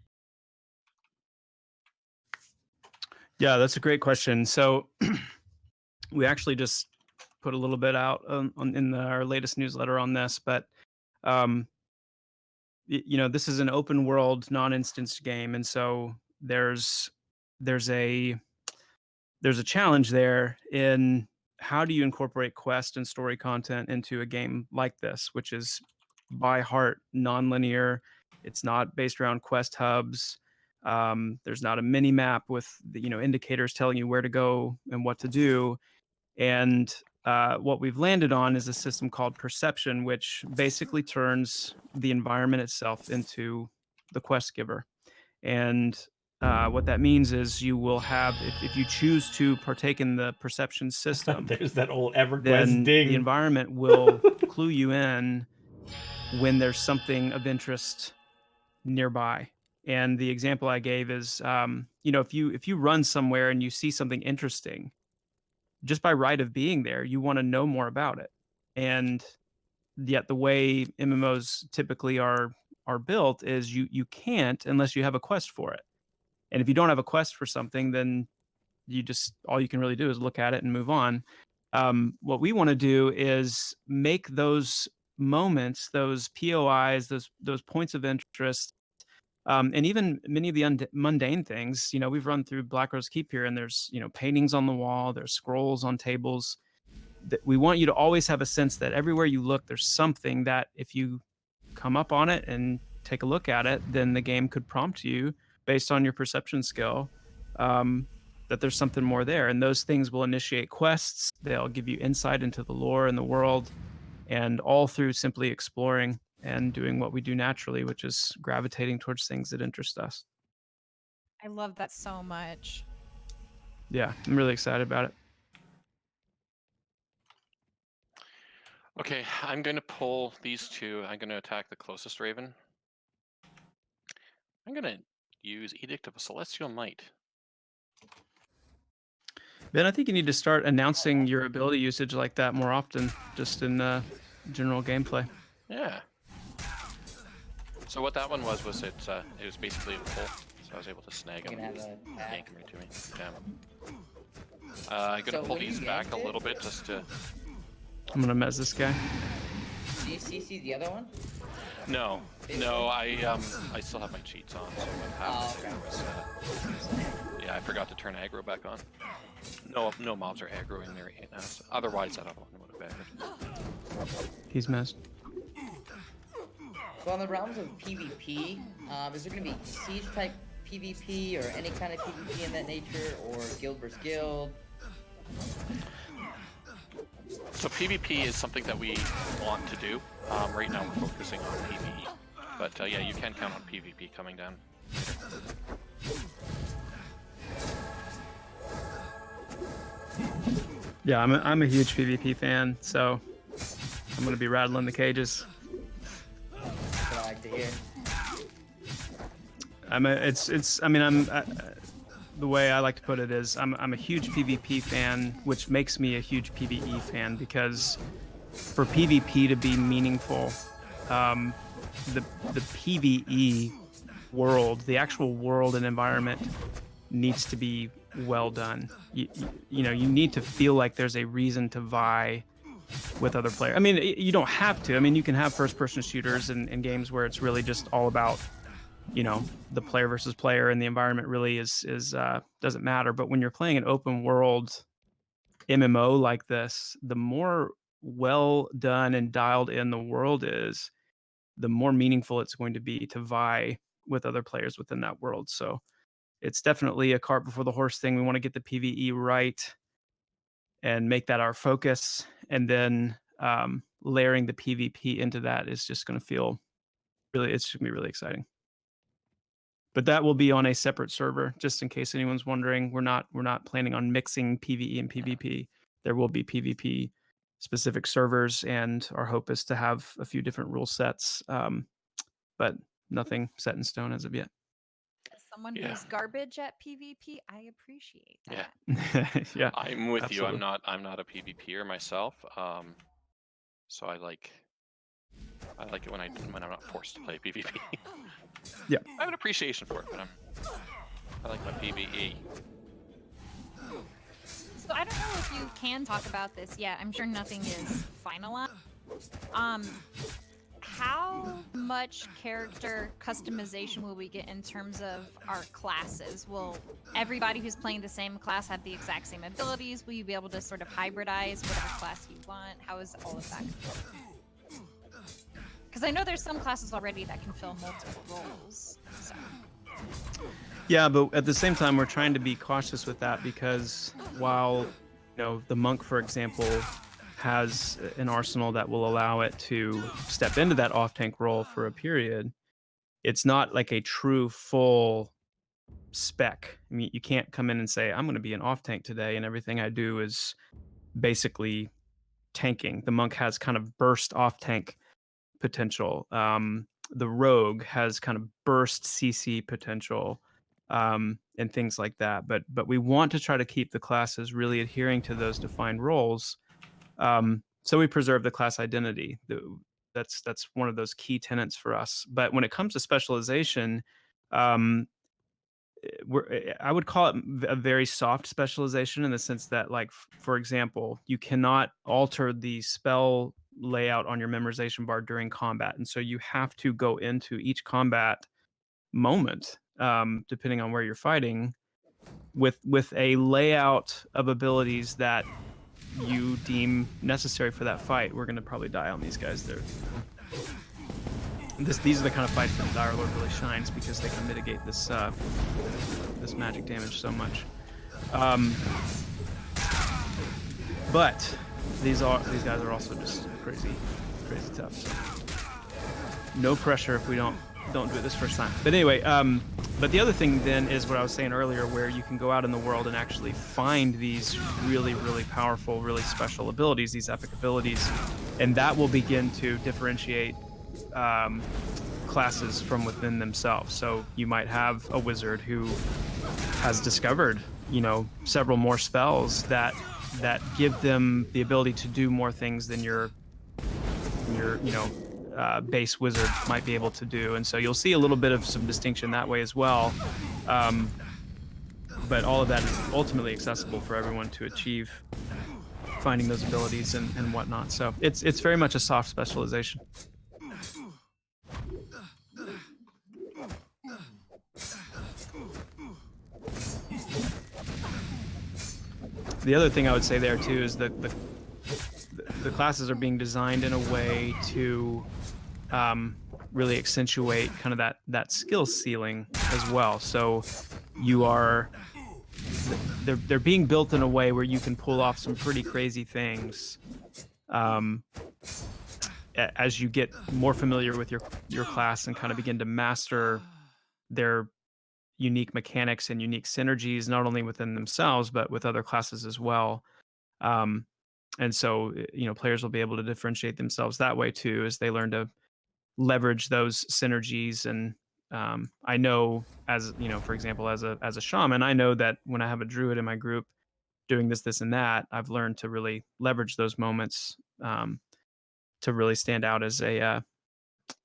Yeah, that's a great question. So we actually just put a little bit out in our latest newsletter on this, but this is an open world, non-instanced game, and so there's a challenge there in how do you incorporate quest and story content into a game like this, which is by heart non-linear. It's not based around quest hubs. There's not a mini map with indicators telling you where to go and what to do. And what we've landed on is a system called perception, which basically turns the environment itself into the quest giver. And what that means is you will have, if you choose to partake in the perception system, There's that old EverQuest then ding. the environment will clue you in when there's something of interest nearby. And the example I gave is, if you run somewhere and you see something interesting, just by right of being there, you want to know more about it. And yet the way MMOs typically are built is you can't unless you have a quest for it. And if you don't have a quest for something, then all you can really do is look at it and move on. What we want to do is make those moments, those POIs, those points of interest, and even many of the mundane things. We've run through Black Rose Keep here, and there's paintings on the wall, there's scrolls on tables. We want you to always have a sense that everywhere you look, there's something that if you come up on it and take a look at it, then the game could prompt you based on your perception skill that there's something more there. And those things will initiate quests. They'll give you insight into the lore and the world, and all through simply exploring and doing what we do naturally, which is gravitating towards things that interest us. I love that so much. Yeah, I'm really excited about it. Okay, I'm going to pull these two. I'm going to attack the closest Raven. I'm going to use Edict of a Celestial Might. Ben, I think you need to start announcing your ability usage like that more often, just in general gameplay. Yeah. So what that one was it was basically a pull, so I was able to snag him, yank him right to me. Yeah. I'm gonna pull these back a little bit just to. I'm gonna mess this guy. Do you CC the other one? No, I still have my cheats on, so what happened was, yeah, I forgot to turn aggro back on. No mobs are aggroing there right now. So otherwise, that other one would have been. He's messed. So on the realms of PvP, is there going to be siege type PvP or any kind of PvP in that nature, or guild versus guild? So PvP is something that we want to do. Right now we're focusing on PvE, but yeah, you can count on PvP coming down. Yeah, I'm a huge PvP fan, so I'm gonna be rattling the cages. That's what I like to hear. The way I like to put it is I'm a huge PvP fan, which makes me a huge PvE fan, because for PvP to be meaningful, the PvE world, the actual world and environment, needs to be well done. You need to feel like there's a reason to vie with other players. I mean, you don't have to. I mean, you can have first-person shooters in games where it's really just all about, the player versus player, and the environment really is doesn't matter. But when you're playing an open world MMO like this, the more well done and dialed in the world is, the more meaningful it's going to be to vie with other players within that world. So it's definitely a cart before the horse thing. We want to get the PvE right and make that our focus, and then layering the PvP into that is just going to feel it's going to be really exciting. But that will be on a separate server, just in case anyone's wondering. We're not planning on mixing PvE and PvP. There will be PvP specific servers, and our hope is to have a few different rule sets, but nothing set in stone as of yet. As someone Yeah. who's garbage at PvP, I appreciate Yeah. that. Yeah, I'm with you. absolutely. I'm not a PvPer myself. So I like it when I'm not forced to play PvP. Yeah. I have an appreciation for it, but I like my PvE. So I don't know if you can talk about this yet. I'm sure nothing is finalized. How much character customization will we get in terms of our classes? Will everybody who's playing the same class have the exact same abilities? Will you be able to sort of hybridize whatever class you want? How is all of that going to work? Because I know there's some classes already that can fill multiple roles. So. Yeah, but at the same time, we're trying to be cautious with that, because while, the monk, for example, has an arsenal that will allow it to step into that off-tank role for a period, it's not like a true full spec. I mean, you can't come in and say, I'm going to be an off-tank today, and everything I do is basically tanking. The monk has kind of burst off-tank potential. The rogue has kind of burst CC potential, and things like that. But we want to try to keep the classes really adhering to those defined roles, so we preserve the class identity. That's one of those key tenets for us. But when it comes to specialization, I would call it a very soft specialization, in the sense that, like, for example, you cannot alter the spell layout on your memorization bar during combat, and so you have to go into each combat moment, depending on where you're fighting, with a layout of abilities that you deem necessary for that fight. We're going to probably die on these guys. These are the kind of fights that Dire Lord really shines, because they can mitigate this this magic damage so much. But these guys are also just crazy tough. So no pressure if we don't do it this first time. But anyway, but the other thing then is what I was saying earlier, where you can go out in the world and actually find these really, really powerful, really special abilities, these epic abilities, and that will begin to differentiate classes from within themselves. So you might have a wizard who has discovered, several more spells that give them the ability to do more things than your base wizard might be able to do, and so you'll see a little bit of some distinction that way as well. But all of that is ultimately accessible for everyone to achieve, finding those abilities and whatnot. So it's very much a soft specialization. The other thing I would say there too is that the classes are being designed in a way to really accentuate kind of that skill ceiling as well. So they're being built in a way where you can pull off some pretty crazy things as you get more familiar with your class and kind of begin to master their unique mechanics and unique synergies, not only within themselves but with other classes as well. And so, players will be able to differentiate themselves that way too, as they learn to leverage those synergies. And I know, as for example, as a shaman, I know that when I have a druid in my group doing this and that, I've learned to really leverage those moments to really stand out as a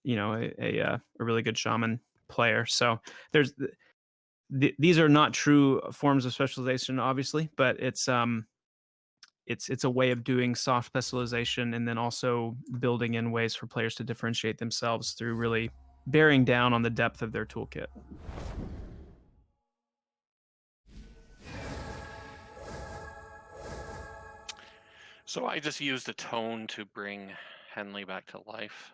really good shaman player. So these are not true forms of specialization, obviously, but it's a way of doing soft specialization and then also building in ways for players to differentiate themselves through really bearing down on the depth of their toolkit. So I just used a tone to bring Henley back to life.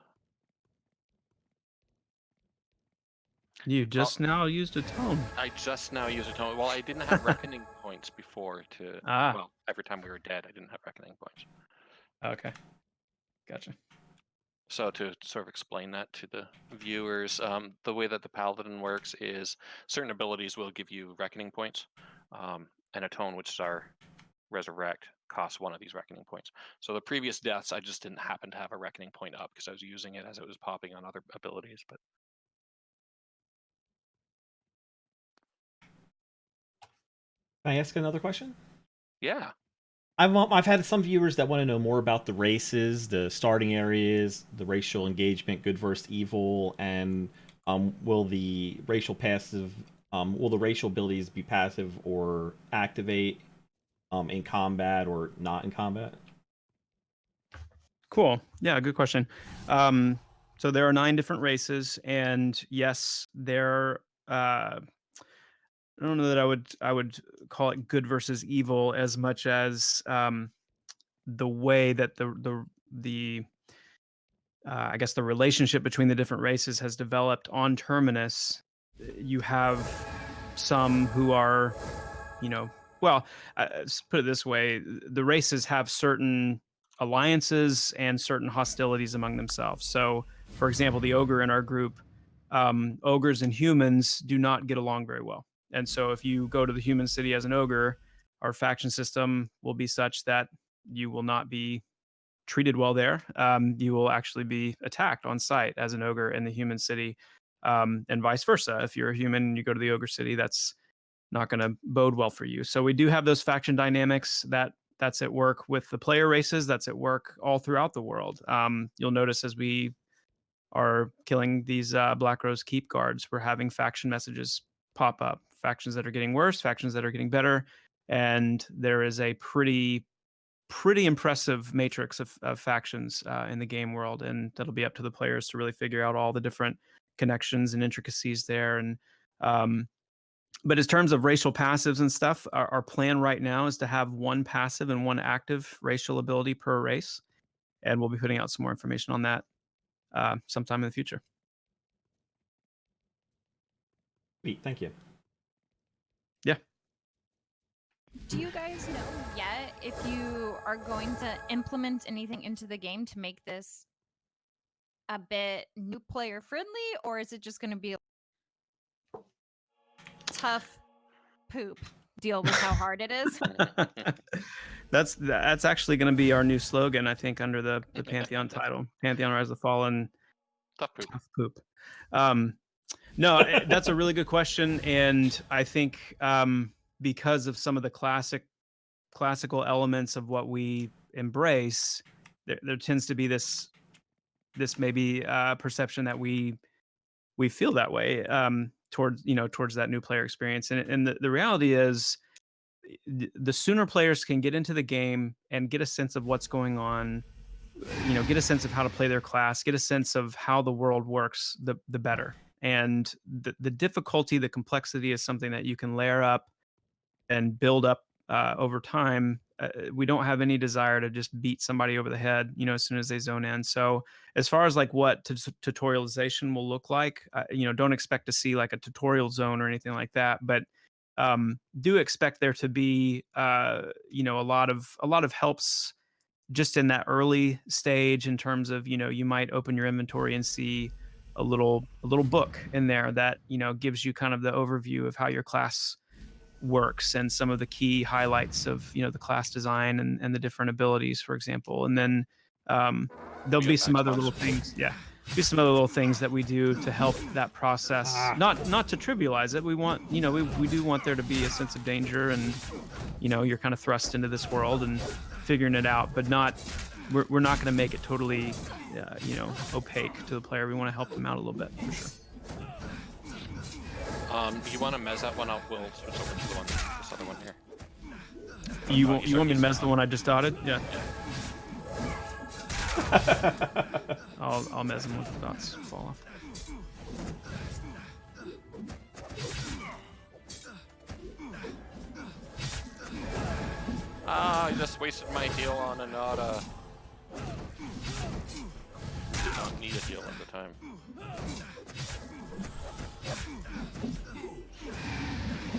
You just now used a tone. I just now used a tone. Well, I didn't have reckoning points before to. Ah. Well, every time we were dead, I didn't have reckoning points. Okay. Gotcha. So to sort of explain that to the viewers, the way that the Paladin works is certain abilities will give you reckoning points, and a tone, which is our Resurrect, costs 1 of these reckoning points. So the previous deaths, I just didn't happen to have a reckoning point up because I was using it as it was popping on other abilities. But Can I ask another question? yeah, I've had some viewers that want to know more about the races, the starting areas, the racial engagement, good versus evil, and will the racial abilities be passive or activate in combat or not in combat? Cool. Yeah, good question. So there are 9 different races, and yes, they're I don't know that I would call it good versus evil as much as the way that the I guess the relationship between the different races has developed on Terminus. You have some who are, well, let's put it this way: the races have certain alliances and certain hostilities among themselves. So, for example, the ogre in our group, ogres and humans do not get along very well. And so if you go to the human city as an ogre, our faction system will be such that you will not be treated well there. You will actually be attacked on sight as an ogre in the human city, and vice versa. If you're a human and you go to the ogre city, that's not going to bode well for you. So we do have those faction dynamics that's at work with the player races. That's at work all throughout the world. You'll notice as we are killing these Black Rose Keep guards, we're having faction messages pop up. Factions that are getting worse, factions that are getting better, and there is a pretty impressive matrix of factions in the game world, and that'll be up to the players to really figure out all the different connections and intricacies there. And but in terms of racial passives and stuff, our plan right now is to have 1 passive and 1 active racial ability per race, and we'll be putting out some more information on that sometime in the future. Sweet, thank you. Yeah. Do you guys know yet if you are going to implement anything into the game to make this a bit new player friendly, or is it just going to be a tough poop deal with how hard it is? That's actually going to be our new slogan, I think, under the Pantheon title. Pantheon Rise of the Fallen. tough poop. Tough poop. No, that's a really good question, and I think because of some of the classical elements of what we embrace, there tends to be this maybe perception that we feel that way towards that new player experience, and the reality is, the sooner players can get into the game and get a sense of what's going on, get a sense of how to play their class, get a sense of how the world works, the better. And the difficulty, the complexity is something that you can layer up and build up over time. We don't have any desire to just beat somebody over the head, as soon as they zone in. So as far as like what tutorialization will look like, don't expect to see like a tutorial zone or anything like that. But do expect there to be, a lot of helps just in that early stage, in terms of, you might open your inventory and see a little book in there that, gives you kind of the overview of how your class works and some of the key highlights of, the class design and the different abilities, for example. And then there'll be some other little things. Yeah. Be some other little things that we do to help that process, not to trivialize it. We want, we do want there to be a sense of danger, and, you're kind of thrust into this world and figuring it out, but we're not going to make it totally, opaque to the player. We want to help them out a little bit, for sure. Do you want to mez that one out? We'll switch over to this other one here. You Oh, want he's me to already mess the one I just dotted? Yeah. I'll mess him once the dots fall off. Ah, I just wasted my heal on a Nada. Did not need a heal at the time.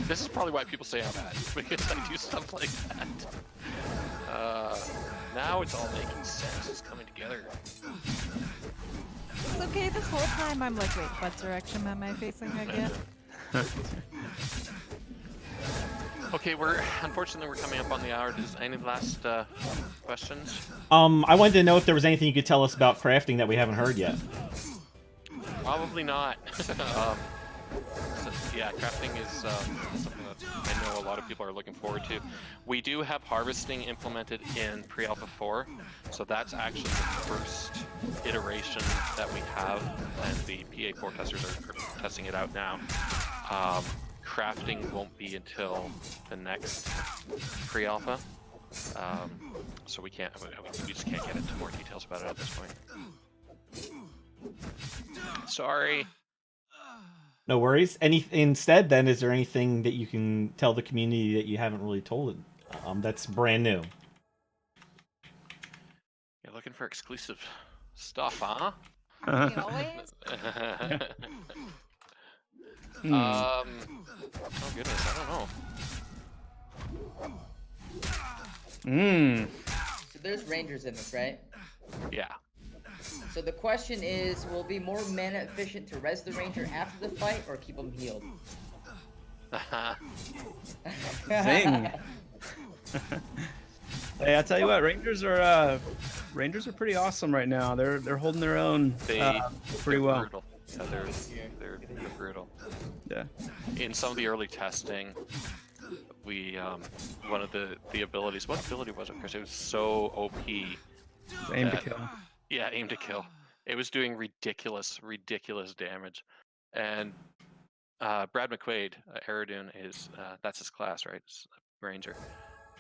This is probably why people say I'm bad, because I do stuff like that. Now it's all making sense. It's coming together. It's okay. This whole time I'm like, wait, what direction am I facing again? Okay, unfortunately we're coming up on the hour. Any last questions? I wanted to know if there was anything you could tell us about crafting that we haven't heard yet. Probably not. Yeah, crafting is something that I know a lot of people are looking forward to. We do have harvesting implemented in pre-alpha 4, so that's actually the first iteration that we have, and the PA4 testers are testing it out now. Crafting won't be until the next pre-alpha, so we just can't get into more details about it at this point. Sorry. No worries. Instead, then, is there anything that you can tell the community that you haven't really told it? That's brand new. You're looking for exclusive stuff, huh? Aren't we always? Oh goodness, I don't know. So there's rangers in this, right? Yeah. So the question is, will it be more mana efficient to res the ranger after the fight or keep him healed? Zing. Hey, I tell you what, Rangers are pretty awesome right now. They're holding their own pretty well. Brutal. Yeah, they're brutal. Yeah. In some of the early testing, we one of the abilities. What ability was it, Chris? It was so OP. Aim to kill. Yeah, aim to kill. It was doing ridiculous damage, and Brad McQuaid, Aerodune, that's his class, right? It's a ranger,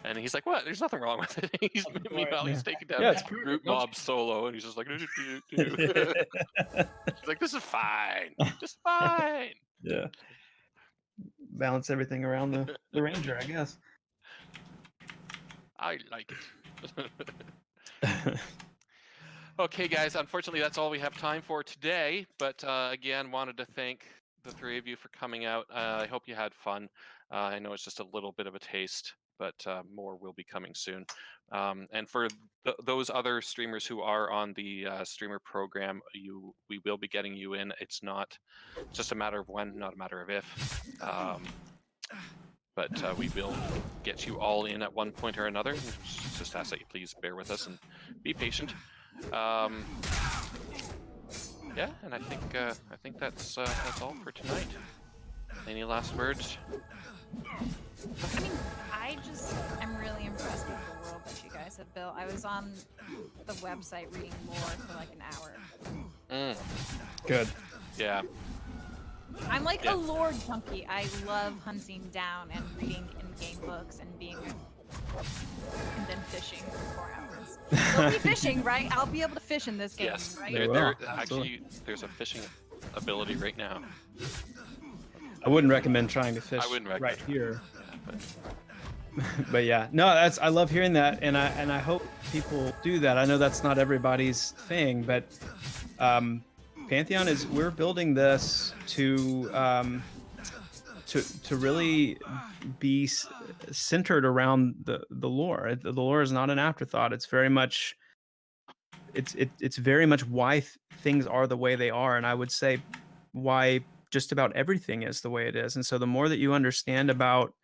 and he's like, "What? There's nothing wrong with it." Meanwhile, he's taking down group mobs solo, and he's just like, he's like, "This is fine, just fine." Yeah. Balance everything around the ranger, I guess. I like it. Okay, guys, unfortunately, that's all we have time for today. But again, wanted to thank the three of you for coming out. I hope you had fun. I know it's just a little bit of a taste, but more will be coming soon. And for those other streamers who are on the streamer program, we will be getting you in. It's just a matter of when, not a matter of if. But we will get you all in at one point or another. Just ask that you please bear with us and be patient. Yeah, and I think that's all for tonight. Any last words? I mean, I'm really impressed with the world that you guys have built. I was on the website reading lore for like an hour. Good. Yeah. I'm like a lore junkie. I love hunting down and reading in-game books and and then fishing for 4 hours. We'll be fishing, right? I'll be able to fish in this game, Yes. right? There's a fishing ability right now. I wouldn't recommend trying to fish right here. But yeah, no, I love hearing that, and I hope people do that. I know that's not everybody's thing, but Pantheon we're building this to really be centered around the lore. The lore is not an afterthought. It's very much why things are the way they are, and I would say why just about everything is the way it is. And so the more that you understand about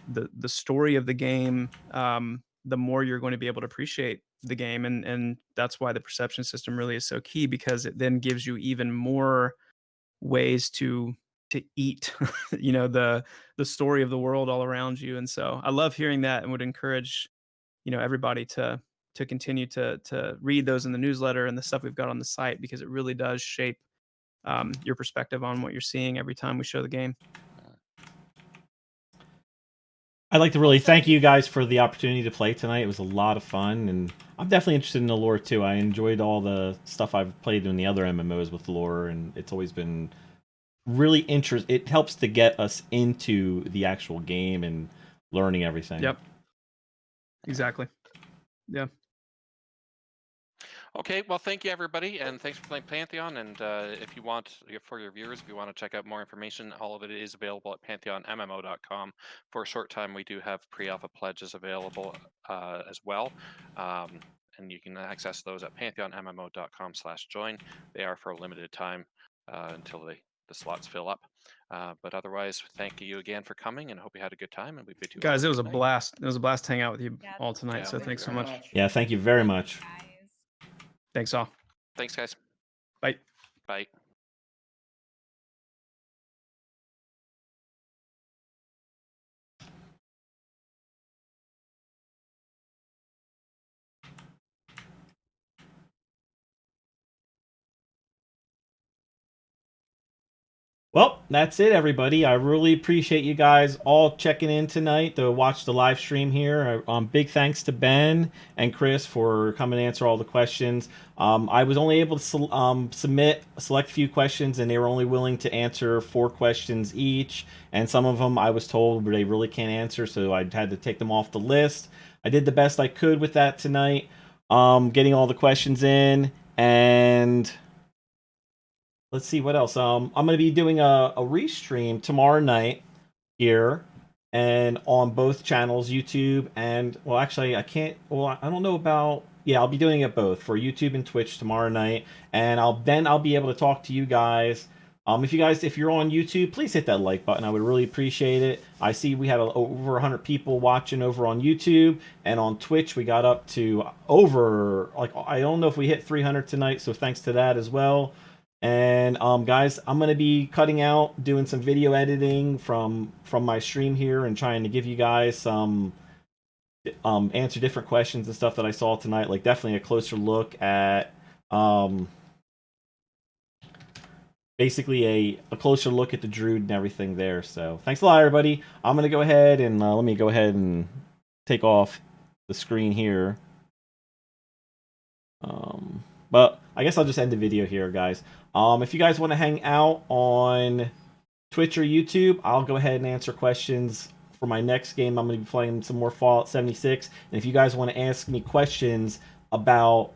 the story of the game, the more you're going to be able to appreciate the game, and that's why the perception system really is so key, because it then gives you even more ways to eat the story of the world all around you. And so I love hearing that, and would encourage everybody to continue to read those in the newsletter and the stuff we've got on the site, because it really does shape your perspective on what you're seeing every time we show the game. I'd like to really Also- thank you guys for the opportunity to play tonight. It was a lot of fun, and I'm definitely interested in the lore too. I enjoyed all the stuff I've played in the other MMOs with lore, and it's always been really interesting. It helps to get us into the actual game and learning everything. Yep. Exactly. Yeah. Okay, well, thank you, everybody, and thanks for playing Pantheon. And if you want, for your viewers, if you want to check out more information, all of it is available at pantheonmmo.com. For a short time, we do have pre-alpha pledges available as well. And you can access those at pantheonmmo.com/join. They are for a limited time until the slots fill up. But otherwise, thank you again for coming, and hope you had a good time. And we bid you all Guys, it was a good night. blast. It was a blast to hang out with you Yeah, all tonight. Yeah, So thank thanks you so very much. Yeah, thank you very much. Guys. Thanks all. Thanks, guys. Bye. Bye. Well, that's it, everybody. I really appreciate you guys all checking in tonight to watch the live stream here. Big thanks to Ben and Chris for coming to answer all the questions. I was only able to select a few questions, and they were only willing to answer 4 questions each. And some of them I was told they really can't answer, so I had to take them off the list. I did the best I could with that tonight, getting all the questions in. And let's see what else. I'm going to be doing a restream tomorrow night here and on both channels, YouTube and, well, actually, I can't. Well, I don't know about. Yeah, I'll be doing it both for YouTube and Twitch tomorrow night, and I'll be able to talk to you guys. If you're on YouTube, please hit that like button. I would really appreciate it. I see we had over 100 people watching over on YouTube, and on Twitch we got up to over, like, I don't know if we hit 300 tonight, so thanks to that as well. And guys, I'm gonna be cutting out, doing some video editing from my stream here, and trying to give you guys some answer different questions and stuff that I saw tonight. Like, definitely a closer look at basically a closer look at the Druid and everything there. So thanks a lot, everybody. I'm gonna go ahead and let me go ahead and take off the screen here. But I guess I'll just end the video here, guys. If you guys want to hang out on Twitch or YouTube, I'll go ahead and answer questions for my next game. I'm going to be playing some more Fallout 76. And if you guys want to ask me questions about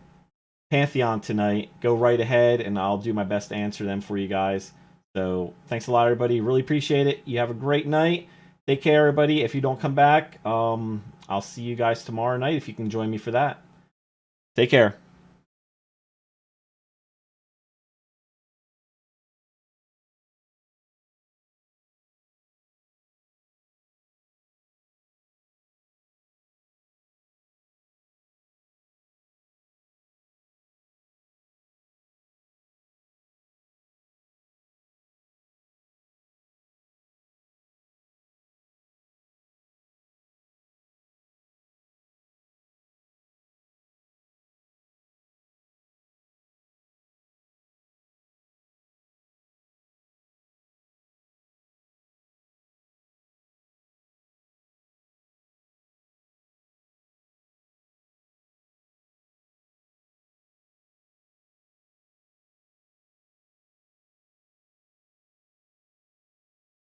Pantheon tonight, go right ahead, and I'll do my best to answer them for you guys. So thanks a lot, everybody. Really appreciate it. You have a great night. Take care, everybody. If you don't come back, I'll see you guys tomorrow night if you can join me for that. Take care.